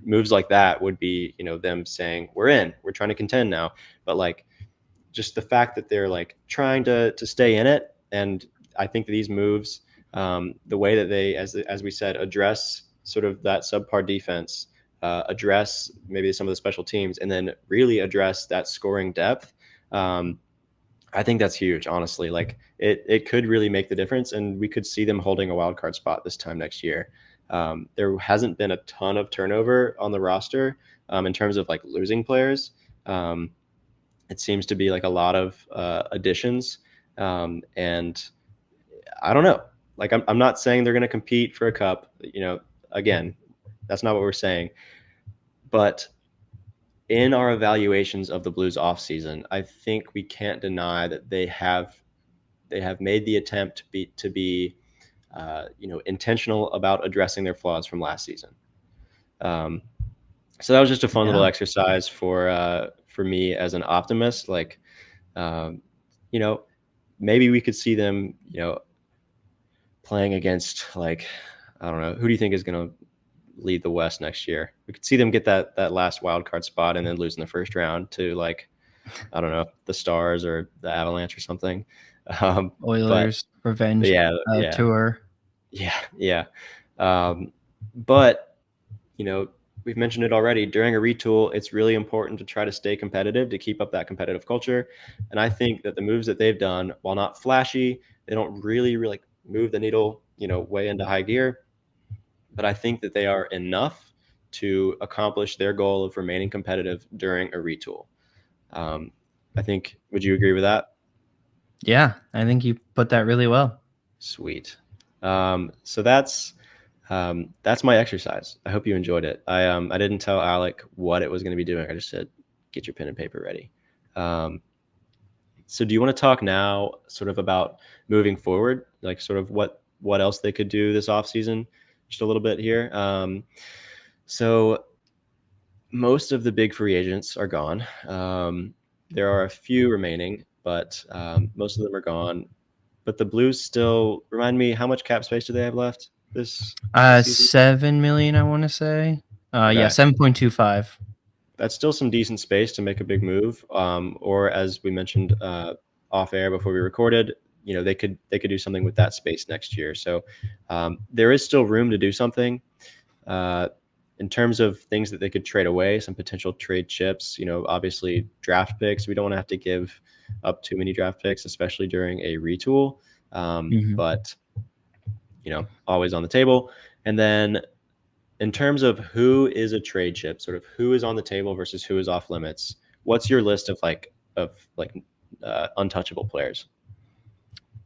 Moves like that would be, them saying, "We're in, we're trying to contend now." But like just the fact that they're like trying to stay in it, and I think these moves, the way that they, as we said, address sort of that subpar defense, address maybe some of the special teams, and then really address that scoring depth. Um, I think that's huge, honestly. Like it could really make the difference, and we could see them holding a wild card spot this time next year. There hasn't been a ton of turnover on the roster, in terms of like losing players. Um, it seems to be like a lot of additions, and I don't know. Like I'm not saying they're going to compete for a cup. Again, that's not what we're saying. But in our evaluations of the Blues offseason, I think we can't deny that they have made the attempt to be intentional about addressing their flaws from last season. Um, so that was just a fun little Yeah. exercise for me as an optimist. Like, um, you know, maybe we could see them, playing against like, I don't know, who do you think is going to lead the West next year? We could see them get that last wild card spot and then lose in the first round to like, I don't know, the Stars or the Avalanche or something. Um, but Oilers revenge yeah, yeah, tour. yeah, yeah. Um, but you know, we've mentioned it already. During a retool, it's really important to try to stay competitive, to keep up that competitive culture. And I think that the moves that they've done, while not flashy, they don't really move the needle, way into high gear. but I think that they are enough to accomplish their goal of remaining competitive during a retool. Um, I think. Would you agree with that? Yeah, I think you put that really well. Sweet. So that's my exercise. I hope you enjoyed it. I didn't tell Alec what it was going to be doing. I just said, get your pen and paper ready. Um, so do you want to talk now, sort of about moving forward, like sort of what else they could do this off season, just a little bit here. So most of the big free agents are gone. There are a few remaining, but most of them are gone. But the Blues still remind me, how much cap space do they have left this season? 7 million, I want to say. Yeah, Okay, 7.25. that's still some decent space to make a big move. Or as we mentioned off air before we recorded, they could do something with that space next year. So there is still room to do something. Uh, in terms of things that they could trade away, some potential trade chips, obviously draft picks. We don't want to have to give up too many draft picks, especially during a retool. Mhm. But always on the table. And then in terms of who is a trade chip, sort of who is on the table versus who is off limits, what's your list of untouchable players?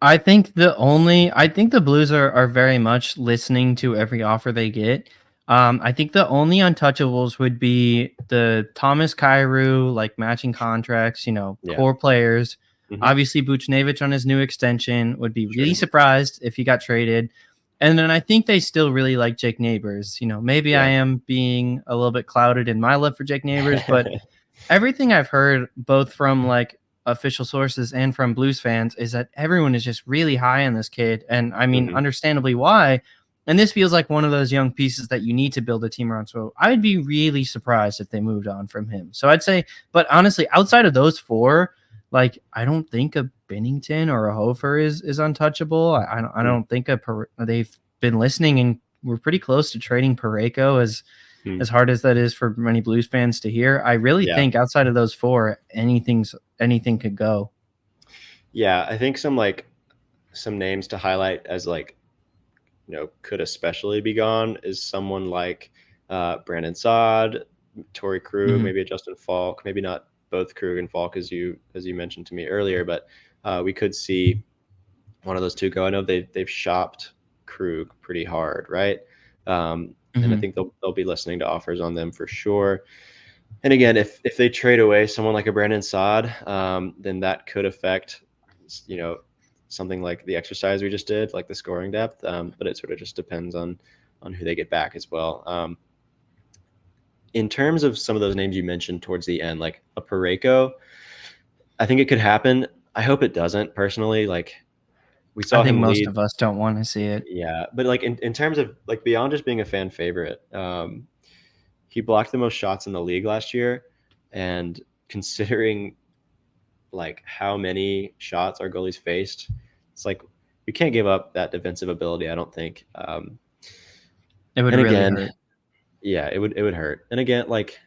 I think the Blues are very much listening to every offer they get. I think the only untouchables would be the Thomas Kyrou, like matching contracts, Yeah. core players. Hmm. Obviously, Buchnevich on his new extension would be really Sure. surprised if he got traded. And then I think they still really like Jake Neighbors. Maybe I Yeah. am being a little bit clouded in my love for Jake Neighbors, but everything I've heard, both from like official sources and from Blues fans, is that everyone is just really high on this kid. And I mean, Hmm. understandably why. And this feels like one of those young pieces that you need to build a team around. So I would be really surprised if they moved on from him. So I'd say, but honestly, outside of those four, like I don't think a Bennington or a Hofer is untouchable. I don't think they've been listening, and we're pretty close to trading Pareko as hard as that is for many Blues fans to hear. I really Yeah. think outside of those four, anything could go. Yeah. I think some names to highlight as could especially be gone is someone like Brandon Saad, Torrey Krug, Hmm. maybe a Justin Falk, maybe not both Krug and Falk as you mentioned to me earlier, but we could see one of those two go. I know they've shopped Krug pretty hard, right? And I Hmm. think they'll be listening to offers on them for sure. And again, if they trade away someone like a Brandon Saad, then that could affect, you know, something like the exercise we just did, like the scoring depth. But it sort of just depends on who they get back as well. In terms of some of those names you mentioned towards the end, like a Pareko, I think it could happen. I hope it doesn't personally. Like we I saw think him most lead. of us don't want to see it. Yeah, but like in terms of like beyond just being a fan favorite, he blocked the most shots in the league last year, and considering like how many shots our goalies faced, it's like we can't give up that defensive ability. I don't think. It would And really again, hurt. yeah, it would hurt. And again, like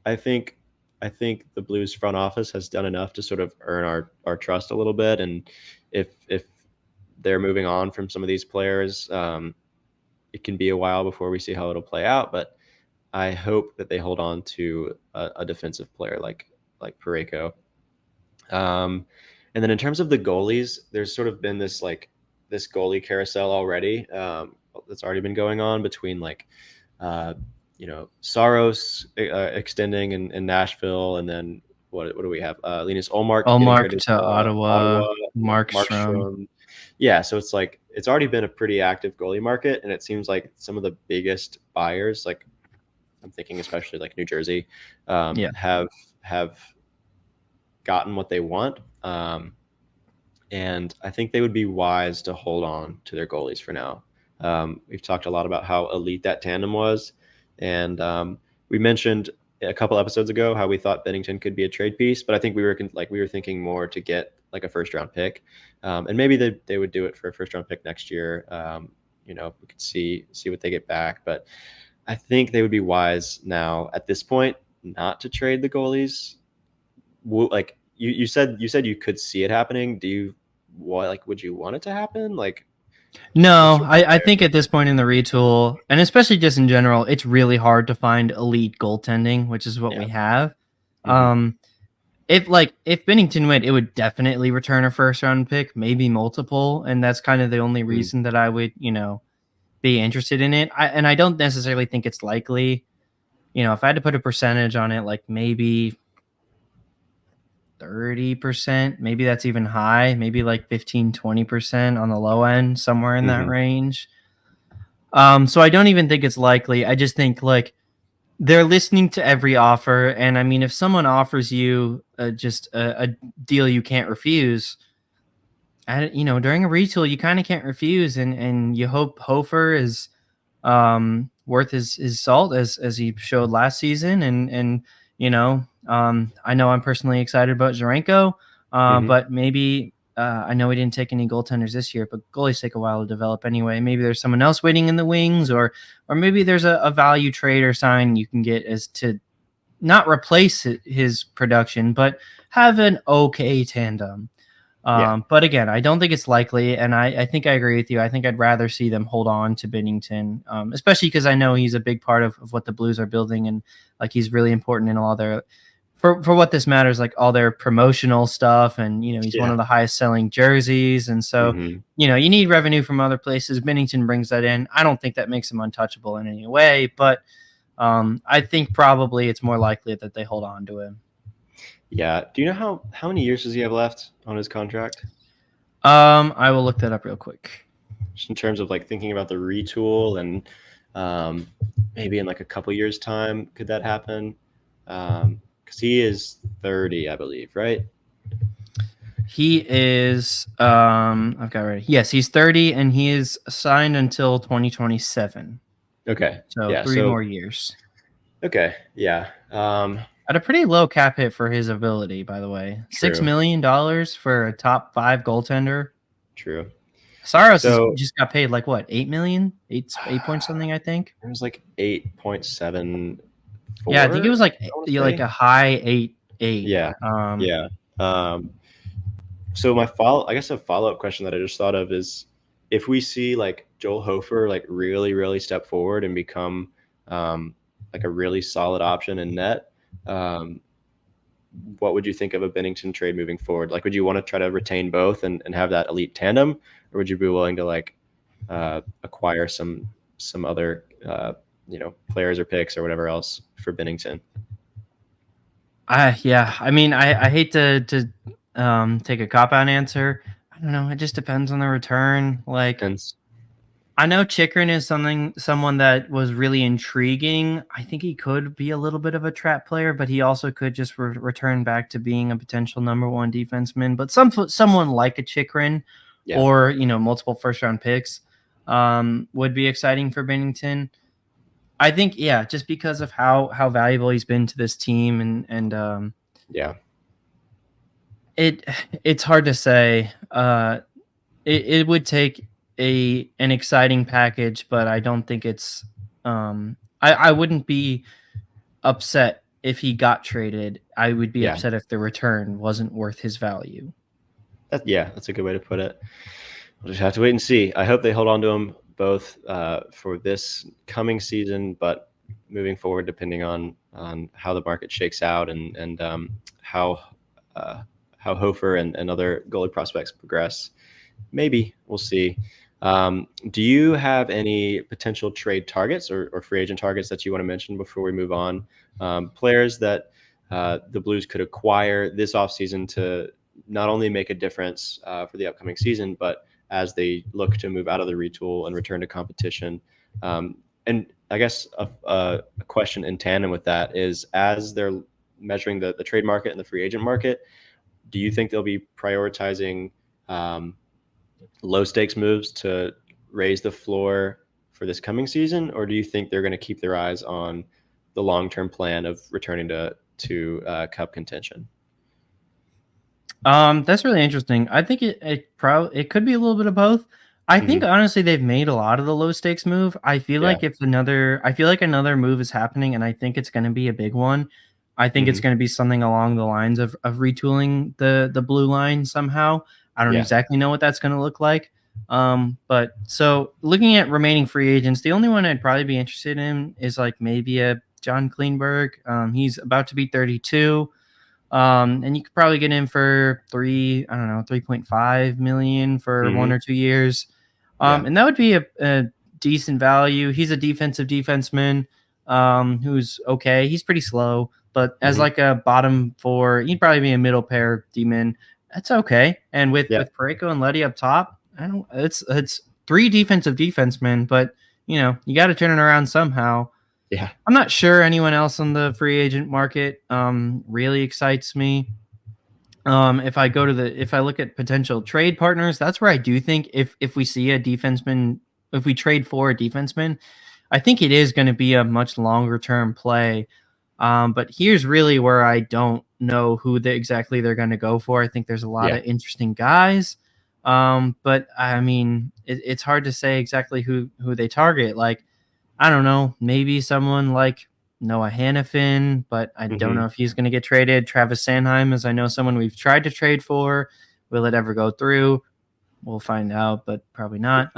I think I think the Blues front office has done enough to sort of earn our trust a little bit. And if they're moving on from some of these players, it can be a while before we see how it'll play out. But I hope that they hold on to a defensive player like Pareko. Um, and then in terms of the goalies, there's sort of been this goalie carousel already that's already been going on between uh, Saros extending in Nashville, and then what do we have? Linus Olmark getting Allmark traded to to Ottawa, Ottawa, Markstrom. Markstrom. Yeah, so it's like it's already been a pretty active goalie market, and it seems like some of the biggest buyers, like I'm thinking especially like New Jersey, Yeah, have gotten what they want. And I think they would be wise to hold on to their goalies for now. We've talked a lot about how elite that tandem was, and we mentioned a couple episodes ago how we thought Bennington could be a trade piece, but I think we were thinking more to get like a first round pick, and maybe they would do it for a first round pick next year. We could see what they get back, but I think they would be wise now at this point not to trade the goalies. Like you said you could see it happening. Do you what like would you want it to happen? Like No, What's your I think at this point in the retool, and especially just in general, it's really hard to find elite goaltending, which is what yeah. we have. Mhm. Um, if Bennington went, it would definitely return a first round pick, maybe multiple, and that's kind of the only Mhm. reason that I would, be interested in it. I don't necessarily think it's likely. If I had to put a percentage on it, like maybe 30%, maybe that's even high, maybe like 15-20% on the low end, somewhere in that Mhm. range. So I don't even think it's likely. I just think like they're listening to every offer, and I mean, if someone offers you just a deal you can't refuse, during a retool, you kind of can't refuse, and you hope Hofer is worth his salt as he showed last season, and I know I'm personally excited about Zarenko, Mhm. but maybe. I know we didn't take any goaltenders this year, but goalies take a while to develop anyway. Maybe there's someone else waiting in the wings, or maybe there's a value trade or sign you can get as to not replace his production, but have an okay tandem. Yeah. But again, I don't think it's likely, and I think I agree with you. I think I'd rather see them hold on to Bennington, especially because I know he's a big part of what the Blues are building, and like he's really important in all their for what this matters, like all their promotional stuff, and he's one Yeah. of the highest selling jerseys, and so Mhm. you need revenue from other places. Bennington brings that in. I don't think that makes him untouchable in any way, but I think probably it's more likely that they hold on to him. Yeah. Do you know how many years does he have left on his contract? I will look that up real quick. Just in terms of like thinking about the retool and um, maybe in like a couple years time, could that happen? Because he is 30, I believe, right? He is I've got it ready. Yes, he's 30 and he is signed until 2027. Okay. So Yeah. 3 So more years. okay. Yeah. At a pretty low cap hit for his ability, by the way. $6 True. million for a top 5 goaltender. True. Saros is So just got paid like what, 8 million? 8 point something, I think. it was like 8.74. Yeah, I think it was like I want to like say. a high 8. Yeah. Yeah. So I guess a follow up question that I just thought of is if we see like Joel Hofer like really really step forward and become um, like a really solid option in net, um, what would you think of a Bennington trade moving forward? Like, would you want to try to retain both and have that elite tandem, or would you be willing to like acquire some other players or picks or whatever else for Bennington? Yeah, I mean, I hate to take a cop out answer. I don't know. It just depends on the return. Like, Depends. I know Chikrin is someone that was really intriguing. I think he could be a little bit of a trap player, but he also could just return back to being a potential number one defenseman. But someone like a Chikrin, Yeah. or multiple first round picks, would be exciting for Bennington. I think, yeah, just because of how valuable he's been to this team, and Yeah. it it's hard to say. It would take an exciting package, but I don't think it's. I wouldn't be upset if he got traded. I would be Yeah. upset if the return wasn't worth his value. Yeah, that's a good way to put it. We'll just have to wait and see. I hope they hold on to them both for this coming season, but moving forward, depending on how the market shakes out and uh, how Hofer and other goalie prospects progress. Maybe we'll see. Do you have any potential trade targets or free agent targets that you want to mention before we move on? Players that the Blues could acquire this offseason to not only make a difference for the upcoming season, but as they look to move out of the retool and return to competition. And I guess a question in tandem with that is as they're measuring the trade market and the free agent market, do you think they'll be prioritizing um, low stakes moves to raise the floor for this coming season, or do you think they're going to keep their eyes on the long term plan of returning to Cup contention? That's really interesting. I think it could be a little bit of both. I think Mm-hmm. honestly they've made a lot of the low stakes move. Yeah. I feel like another move is happening, and I think it's going to be a big one. I think it's Mm-hmm. going to be something along the lines of retooling the blue line somehow. I don't Yeah. exactly know what that's going to look like, But so looking at remaining free agents, the only one I'd probably be interested in is like maybe a John Klingberg. He's about to be 32. And you could probably get him for I don't know, 3.5 million for Hmm. 1 or 2 years. Yeah. And that would be a decent value. He's a defensive defenseman, who's okay. He's pretty slow, but as Hmm. like a bottom four, he'd probably be a middle pair D-man. That's okay. And Yeah. with Pareko and Letty up top, I don't. It's three defensive defensemen, but you got to turn it around somehow. Yeah. I'm not sure anyone else on the free agent market really excites me. If I look at potential trade partners, that's where I do think if we see a defenseman, if we trade for a defenseman, I think it is going to be a much longer term play. But here's really where I don't know who exactly they're going to go for. I think there's a lot Yeah. of interesting guys. But I mean, it's hard to say exactly who they target. Like, I don't know, maybe someone like Noah Hannafin, but I don't Hmm. know if he's going to get traded. Travis Sanheim, as I know someone we've tried to trade for. Will it ever go through? We'll find out, but probably not.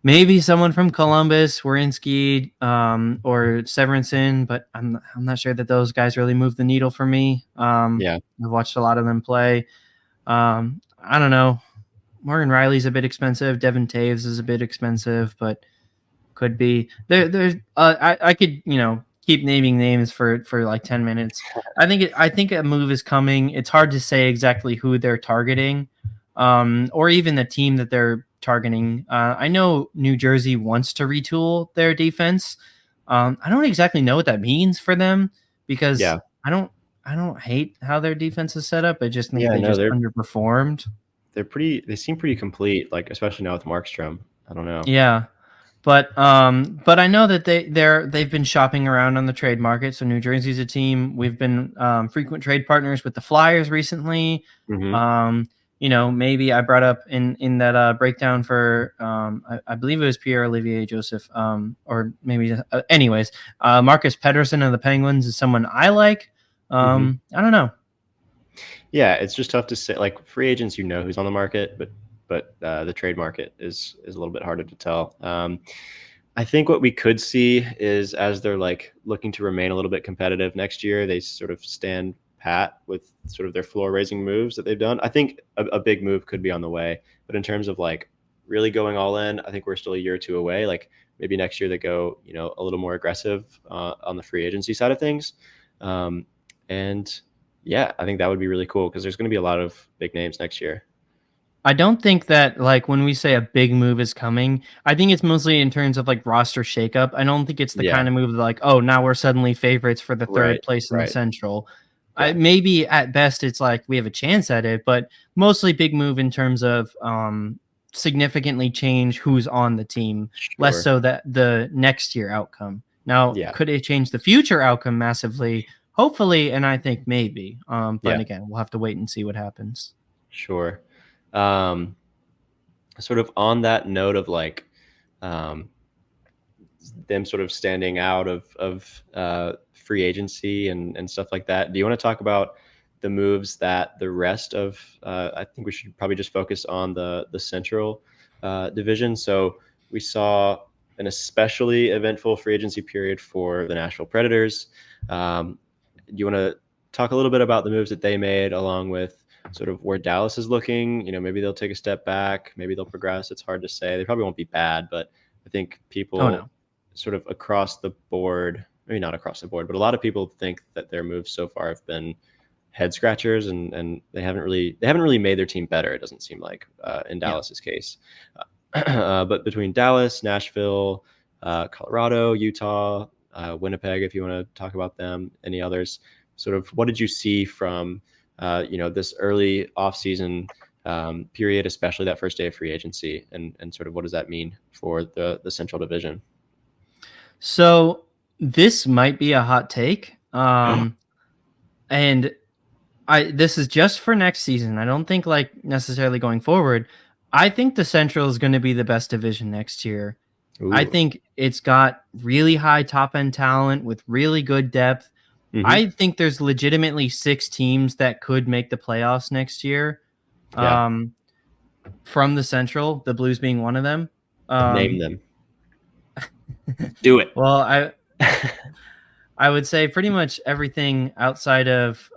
Maybe someone from Columbus, Wierenski, or Severinson, but I'm not sure that those guys really move the needle for me. Yeah. I've watched a lot of them play. I don't know. Morgan Riley's a bit expensive. Devin Taves is a bit expensive, but could be there's I could keep naming names for like 10 minutes. I think a move is coming. It's hard to say exactly who they're targeting, or even the team that they're targeting. I know New Jersey wants to retool their defense. I don't exactly know what that means for them, because Yeah. I don't hate how their defense is set up. I just think Yeah. they No, just underperformed. they seem pretty complete, like especially now with Markstrom. I don't know. Yeah. But I know that they've been shopping around on the trade market. So New Jersey's a team. We've been frequent trade partners with the Flyers recently. Hmm. Um, maybe I brought up in that breakdown for I believe it was Pierre-Olivier Joseph, or maybe anyways, Marcus Pettersson of the Penguins is someone I like. Hmm. I don't know. Yeah, it's just tough to say. Like free agents, who's on the market, but the trade market is a little bit harder to tell. I think what we could see is as they're like looking to remain a little bit competitive next year, they sort of stand pat with sort of their floor raising moves that they've done. I think a big move could be on the way, but in terms of like really going all in, I think we're still a year or two away. Like maybe next year they go, a little more aggressive on the free agency side of things. Um, and yeah, I think that would be really cool because there's going to be a lot of big names next year. I don't think that, like, when we say a big move is coming, I think it's mostly in terms of like roster shakeup. I don't think it's the Yeah. kind of move that, like, oh, now we're suddenly favorites for the third Right. place in the Right. Central. Yeah. Maybe at best it's like we have a chance at it, but mostly big move in terms of significantly change who's on the team, less Sure. so that the next year outcome. Now, Yeah. could it change the future outcome massively? Hopefully, and I think maybe. But Yeah. again, we'll have to wait and see what happens. Sure. Um, Sort of on that note of like um, them sort of standing out of free agency and stuff like that. Do you want to talk about the moves that the rest of? I think we should probably just focus on the Central division. So we saw an especially eventful free agency period for the Nashville Predators. Do you want to talk a little bit about the moves that they made, along with sort of where Dallas is looking? Maybe they'll take a step back, maybe they'll progress. It's hard to say. They probably won't be bad, but I think Oh people no. sort of across the board, maybe not across the board, but a lot of people think that their moves so far have been head scratchers, and they haven't really made their team better. It doesn't seem like in Yeah. Dallas's case, but between Dallas, Nashville, Colorado, Utah, Winnipeg, if you want to talk about them, any others, sort of what did you see from this early offseason period, especially that first day of free agency, and sort of what does that mean for the Central Division? So this might be a hot take. And this is just for next season. I don't think like necessarily going forward. I think the Central is going to be the best division next year. I Ooh. think it's got really high top end talent with really good depth. Hmm. I think there's legitimately 6 teams that could make the playoffs next year. Yeah. Um, from the Central, the Blues being one of them. Name Um, them. Do it. well, I would say pretty much everything outside of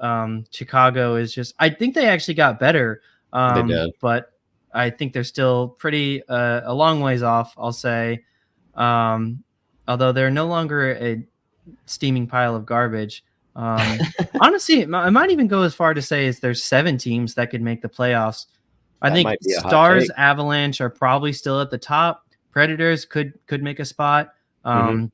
Chicago is just. I think they actually got better, They did. but I think they're still pretty a long ways off. I'll say, um, although they're no longer a steaming pile of garbage. Honestly, I might even go as far to say is there's 7 teams that could make the playoffs. I That think might be a hot Stars, take. Avalanche are probably still at the top. Predators could make a spot. Mhm. Um,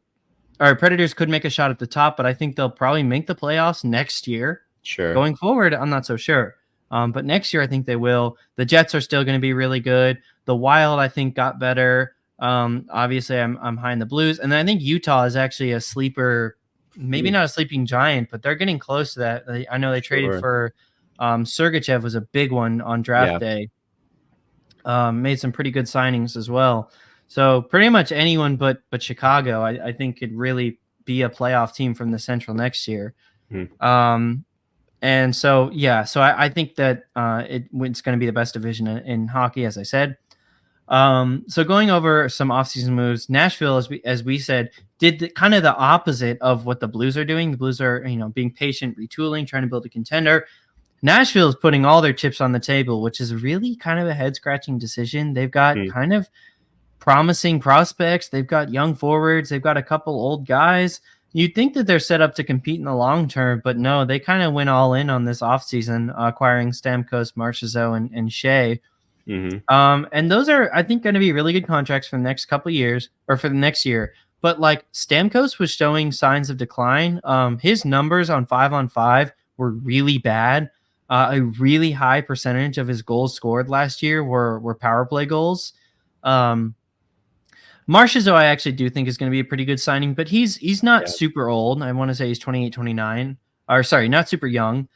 or Predators could make a shot at the top, but I think they'll probably make the playoffs next year. Sure. Going forward, I'm not so sure. But next year, I think they will. The Jets are still going to be really good. The Wild, I think, got better. Obviously, I'm high in the Blues, and then I think Utah is actually a sleeper. Maybe Mm, not a sleeping giant, but they're getting close to that. I know they traded sure. for Sergachev was a big one on draft Yeah. day. Made some pretty good signings as well. So pretty much anyone but Chicago, I think could really be a playoff team from the Central next year. Mhm. Um, and so yeah, so I think that it's going to be the best division in hockey, as I said. So going over some offseason moves, Nashville, as we said, did kind of the opposite of what the Blues are doing. The Blues are being patient, retooling, trying to build a contender. Nashville is putting all their chips on the table, which is really kind of a head scratching decision. They've got Mm. kind of promising prospects. They've got young forwards. They've got a couple old guys. You'd think that they're set up to compete in the long term, but no, they kind of went all in on this offseason, acquiring Stamkos, Marchessault, and Shea. Mhm. And those are, I think, going to be really good contracts for the next couple of years or for the next year. But like Stamkos was showing signs of decline. His numbers on 5 were really bad. A really high percentage of his goals scored last year were power play goals. Um, Marchessault, I actually do think is going to be a pretty good signing, but he's not Yeah. super old. I want to say he's 28, 29. Or sorry, not super young.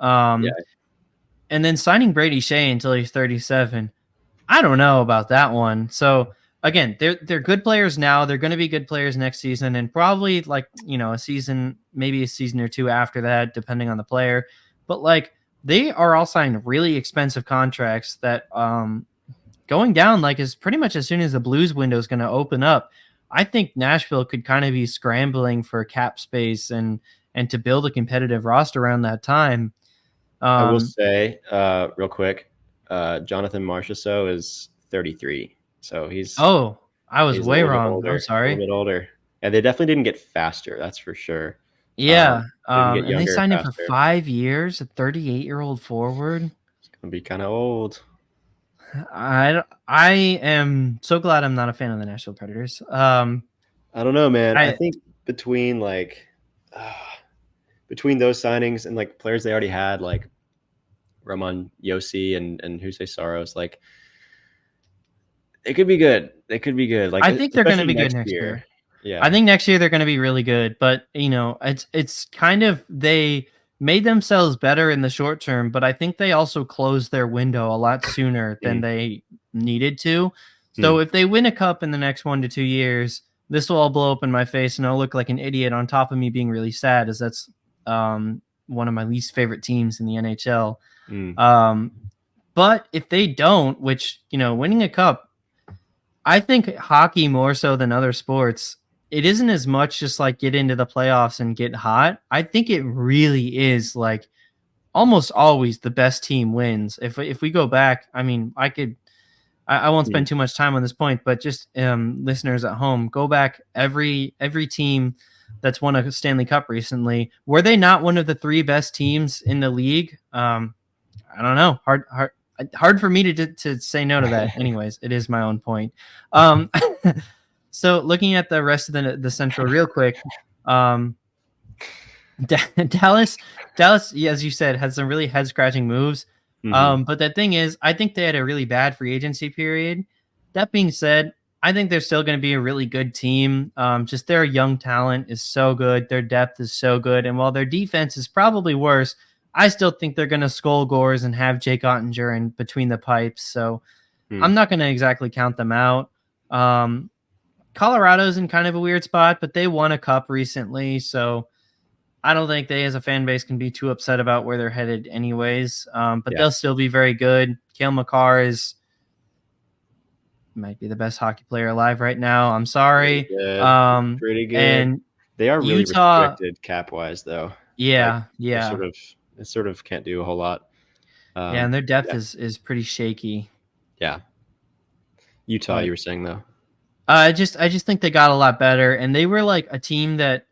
Yeah. Um, and then signing Brady Shea until he's 37. I don't know about that one. So again, they're good players now. They're going to be good players next season, and probably like a season, maybe a season or two after that, depending on the player. But like they are all signed really expensive contracts that going down like is pretty much as soon as the Blues window is going to open up. I think Nashville could kind of be scrambling for cap space and to build a competitive roster around that time. I will Um, say, real quick, Jonathan Marchessault is 33, so oh, I was he's a way little bit wrong. I'm older, a little sorry. bit older, and they definitely didn't get faster. That's for sure. Yeah, Didn't get and they younger signed him for faster. 5 years, a 38-year-old forward. It's gonna be kind of old. I am so glad I'm not a fan of the Nashville Predators. I don't know, man. I I think between like uh, between those signings and like players they already had, like Roman Yossi and Jose Saros, like it could be good. They could be good, like I think they're gonna especially be good next next year. year. I Yeah. think next year they're gonna be really good, but, it's kind of they made themselves better in the short term, but I think they also closed their window a lot sooner than Mm, they needed to. So mm. if they win a cup in the next 1 to 2 years, this will all blow up in my face, and I'll look like an idiot on top of me being really sad as that's, one of my least favorite teams in the NHL. Mm. Um, but if they don't, which, winning a cup, I think hockey more so than other sports, it isn't as much just like get into the playoffs and get hot. I think it really is like almost always the best team wins. If we go back, I mean, I won't Mm. spend too much time on this point, but just listeners at home, go back every team that's won a Stanley Cup recently. Were they not one of the 3 best teams in the league? I don't know. Hard for me to say no to that. Anyways, it is my own point. Um, so looking at the rest of the Central real quick, um, Dallas, Dallas, yeah, as you said, had some really head scratching moves. Mhm. But the thing is, I think they had a really bad free agency period. That being said, I think they're still going to be a really good team. Just their young talent is so good, their depth is so good, and while their defense is probably worse, I still think they're going to skull Gores and have Jake Ottinger in between the pipes. So Mm. I'm not going to exactly count them out. Um, Colorado's in kind of a weird spot, but they won a cup recently, so I don't think they as a fan base can be too upset about where they're headed anyways. But Yeah. they'll still be very good. Cale Makar is might be the best hockey player alive right now. I'm Pretty sorry. good. Pretty good. And They are really Utah, restricted cap-wise, though. Like, yeah, they're yeah, sort of can't do a whole lot. yeah, and their depth Yeah, is pretty shaky. yeah. Utah, you But were saying, though? I just think they got a lot better, and they were like a team that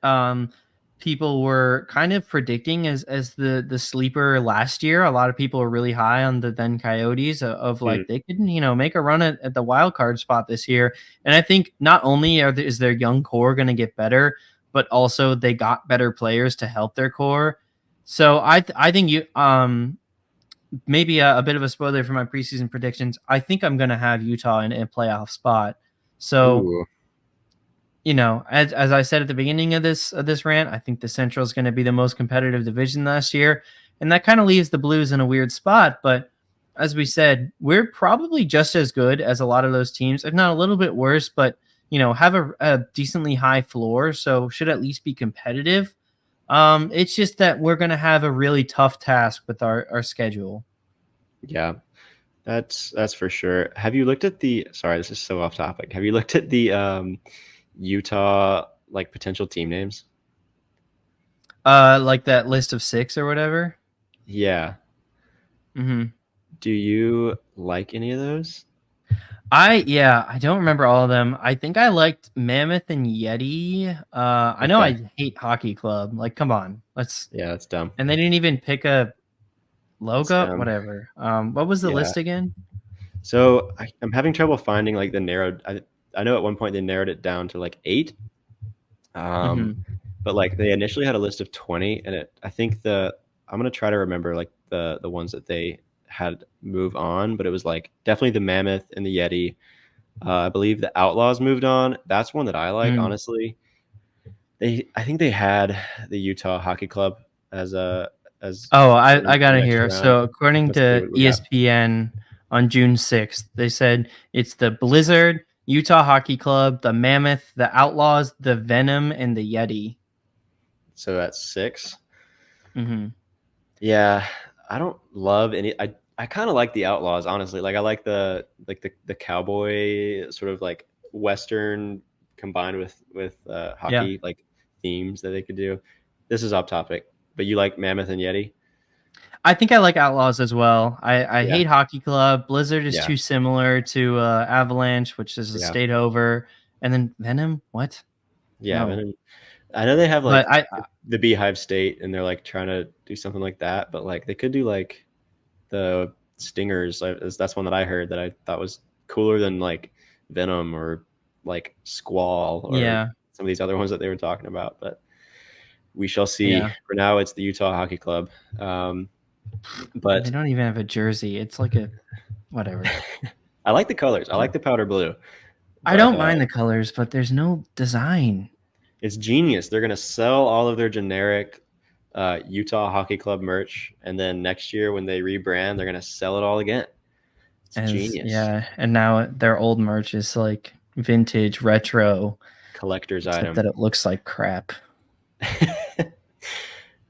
people were kind of predicting as the sleeper last year. A lot of people were really high on the then Coyotes of Hmm, like they could make a run at the wild card spot this year. And I think not only is their young core going to get better, but also they got better players to help their core. So I think you maybe a bit of a spoiler for my preseason predictions. I think I'm going to have Utah in a playoff spot. So ooh, as I said at the beginning of this rant, I think the Central is going to be the most competitive division last year, and that kind of leaves the Blues in a weird spot. But as we said, we're probably just as good as a lot of those teams, if not a little bit worse. But have a decently high floor, so should at least be competitive. It's just that we're going to have a really tough task with our schedule. yeah. That's for sure. Have you looked at the sorry, this is so off topic. Have you looked at the Utah like potential team names? Like that list of six or whatever. Yeah. hmm Do you like any of those? I don't remember all of them. I think I liked Mammoth and Yeti. I know Okay. I hate Hockey Club. Like, come on, let's. Yeah, that's dumb. And they didn't even pick a That's logo. dumb. Whatever. What was the Yeah. list again? So I'm having trouble finding like the narrowed. I know at one point they narrowed it down to like eight. Um, hmm but like they initially had a list of 20, and I think I'm gonna try to remember like the ones that they had move on, but it was like definitely the Mammoth and the Yeti. I believe the Outlaws moved on. That's one that I like, Mm. honestly. I think they had the Utah Hockey Club as a as Oh, I in got the it next here. round. So according Let's see to what we got. ESPN on June 6th, they said it's the Blizzard, Utah Hockey Club, the Mammoth, the Outlaws, the Venom, and the Yeti. So that's six. hmm Yeah, I don't love any. I kind of like the Outlaws, honestly. Like I like the cowboy sort of like Western combined with Yeah. hockey like themes that they could do. This is off topic, but you like Mammoth and Yeti? I think I like Outlaws as well. I Yeah, hate Hockey Club. Blizzard is yeah, too similar to Avalanche, which is a yeah, state over. And then Venom, what? yeah. No. Venom. I know they have But like the Beehive State, and they're like trying to do something like that, but like they could do like the Stingers. That's one that I heard that I thought was cooler than like Venom or like Squall or yeah, some of these other ones that they were talking about. But we shall see. yeah. For now, it's the Utah Hockey Club. Um, They but don't even have a jersey. It's like a whatever. I like the colors. I like the powder blue. I But don't mind the colors, but there's no design. it's genius. They're going to sell all of their generic Utah Hockey Club merch, and then next year when they rebrand, they're going to sell it all again. It's As genius. yeah, and now their old merch is like vintage retro, Collector's except item. that it looks like crap.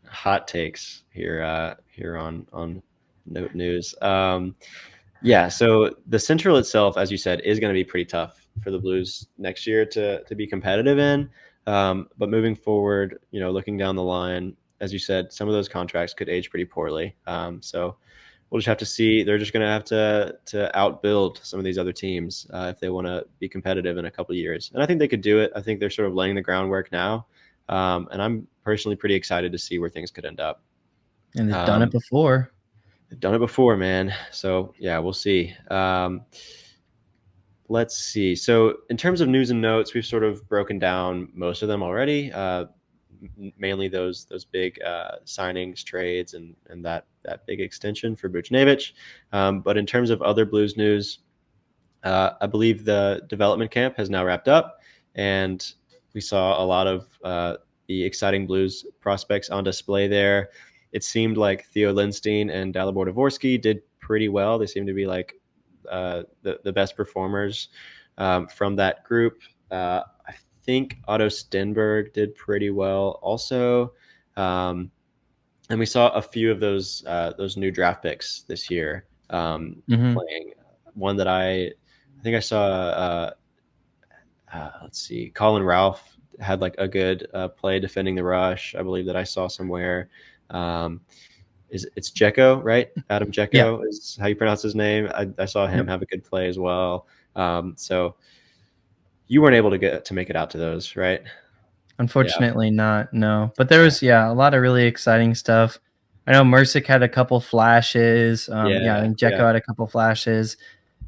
Hot takes here here on Note News. Yeah, so the Central itself, as you said, is going to be pretty tough for the Blues next year to be competitive in. But moving forward, looking down the line, as you said, some of those contracts could age pretty poorly. So we'll just have to see. They're just going to have to outbuild some of these other teams if they want to be competitive in a couple of years. And I think they could do it. I think they're sort of laying the groundwork now. And I'm personally pretty excited to see where things could end up. And they've done it Um, before. they've done it before, man. So yeah, we'll see. Let's see. So in terms of news and notes, we've sort of broken down most of them already. Mainly those big signings, trades, and that big extension for Buchnevich. But in terms of other Blues news, I believe the development camp has now wrapped up, and we saw a lot of the exciting Blues prospects on display there. It seemed like Theo Lindstein and Dalibor Dvorsky did pretty well. They seem to be like the best performers from that group. I think Otto Stenberg did pretty well also. Um, and we saw a few of those new draft picks this year hmm playing. One that I I think I saw let's see, Colin Ralph had like a good play defending the rush. I believe that I saw somewhere. Um, it's Jekko, right? Adam Yeah. Jekko is how you pronounce his name. I saw him Yep. have a good play as well. So you weren't able to get to make it out to those, right? Yeah, Unfortunately not, no. But there yeah, was, yeah, a lot of really exciting stuff. I know Mercick had a couple flashes. Yeah, I yeah, think yeah, Dzeko had a couple flashes.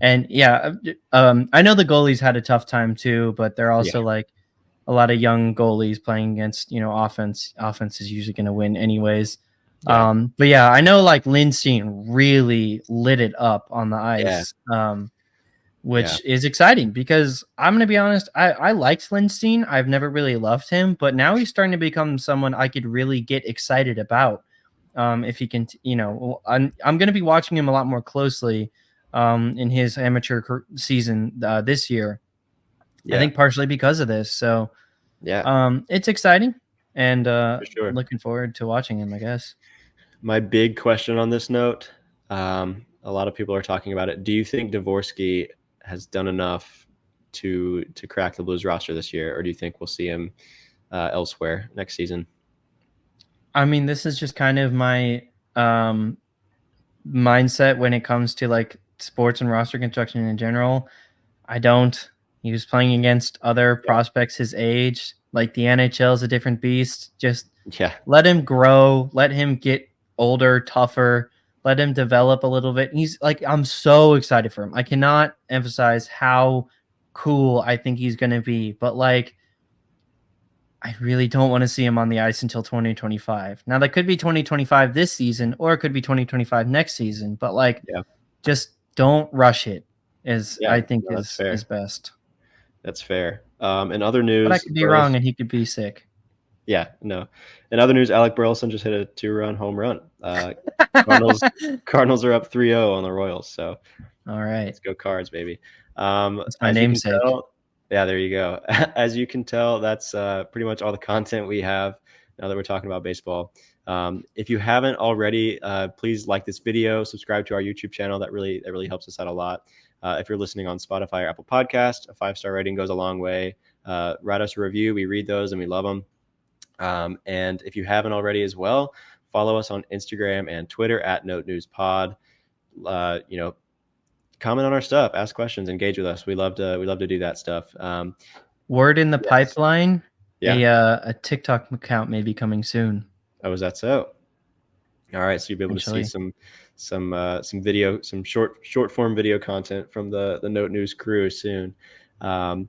And yeah, I know the goalies had a tough time too, but they're yeah, also like a lot of young goalies playing against, offense. Offense is usually going to win anyways. yeah, But yeah, I know like Lindstein really lit it up on the yeah, ice. yeah, Which is exciting because I'm gonna be honest, I liked Lindstein. I've never really loved him, but now he's starting to become someone I could really get excited about. If he can, I'm gonna be watching him a lot more closely in his season this year. I yeah, think partially because of this. So yeah, it's exciting and for sure. looking forward to watching him, I guess. My big question on this note, a lot of people are talking about it. Do you think Dvorsky has done enough to crack the Blues roster this year, or do you think we'll see him elsewhere next season? I mean, this is just kind of my um mindset when it comes to like sports and roster construction in general. I don't. He was playing against other Yeah, prospects his age. Like the NHL is a different beast. Just yeah, let him grow, let him get older, tougher, let him develop a little bit. He's like, I'm so excited for him. I cannot emphasize how cool I think he's going to be. But like, I really don't want to see him on the ice until 2025. Now, that could be 2025 this season, or it could be 2025 next season. But like, yeah, just don't rush it. Is yeah. I think No, that's is fair. best. That's fair. In other But I news, could be wrong, and he could be sick. yeah, no. In other news, Alec Burleson just hit a two-run home run. Cardinals Cardinals are up 3-0 on the Royals, so All right, let's go Cards, baby. that's my As you can namesake. tell, yeah, there you go. As you can tell, that's pretty much all the content we have now that we're talking about baseball. If you haven't already, please like this video, subscribe to our YouTube channel. That really helps us out a lot. If you're listening on Spotify or Apple Podcast, a 5-star rating goes a long way. Write us a review. We read those and we love them. And if you haven't already as well, follow us on Instagram and Twitter at Note News Pod. You know, comment on our stuff, ask questions, engage with us. We love to do that stuff. Word in the Yes. pipeline: Yeah. a TikTok account may be coming soon. Oh, was that so? All right. So you'll be able to see Potentially, some video, some short form video content from the Note News crew soon. Um,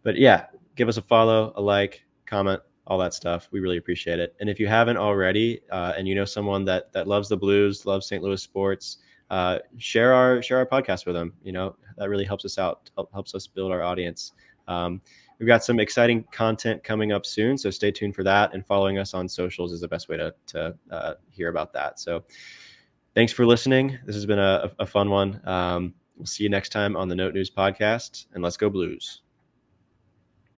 but yeah, give us a follow, a like, comment, all that stuff. We really appreciate it. And if you haven't already, and you know someone that loves the Blues, loves St. Louis sports, share our podcast with them. You know, that really helps us out, helps us build our audience. Um, we've got some exciting content coming up soon, so stay tuned for that. And following us on socials is the best way to hear about that. So thanks for listening. This has been a fun one. We'll see you next time on the Note News podcast, and let's go Blues.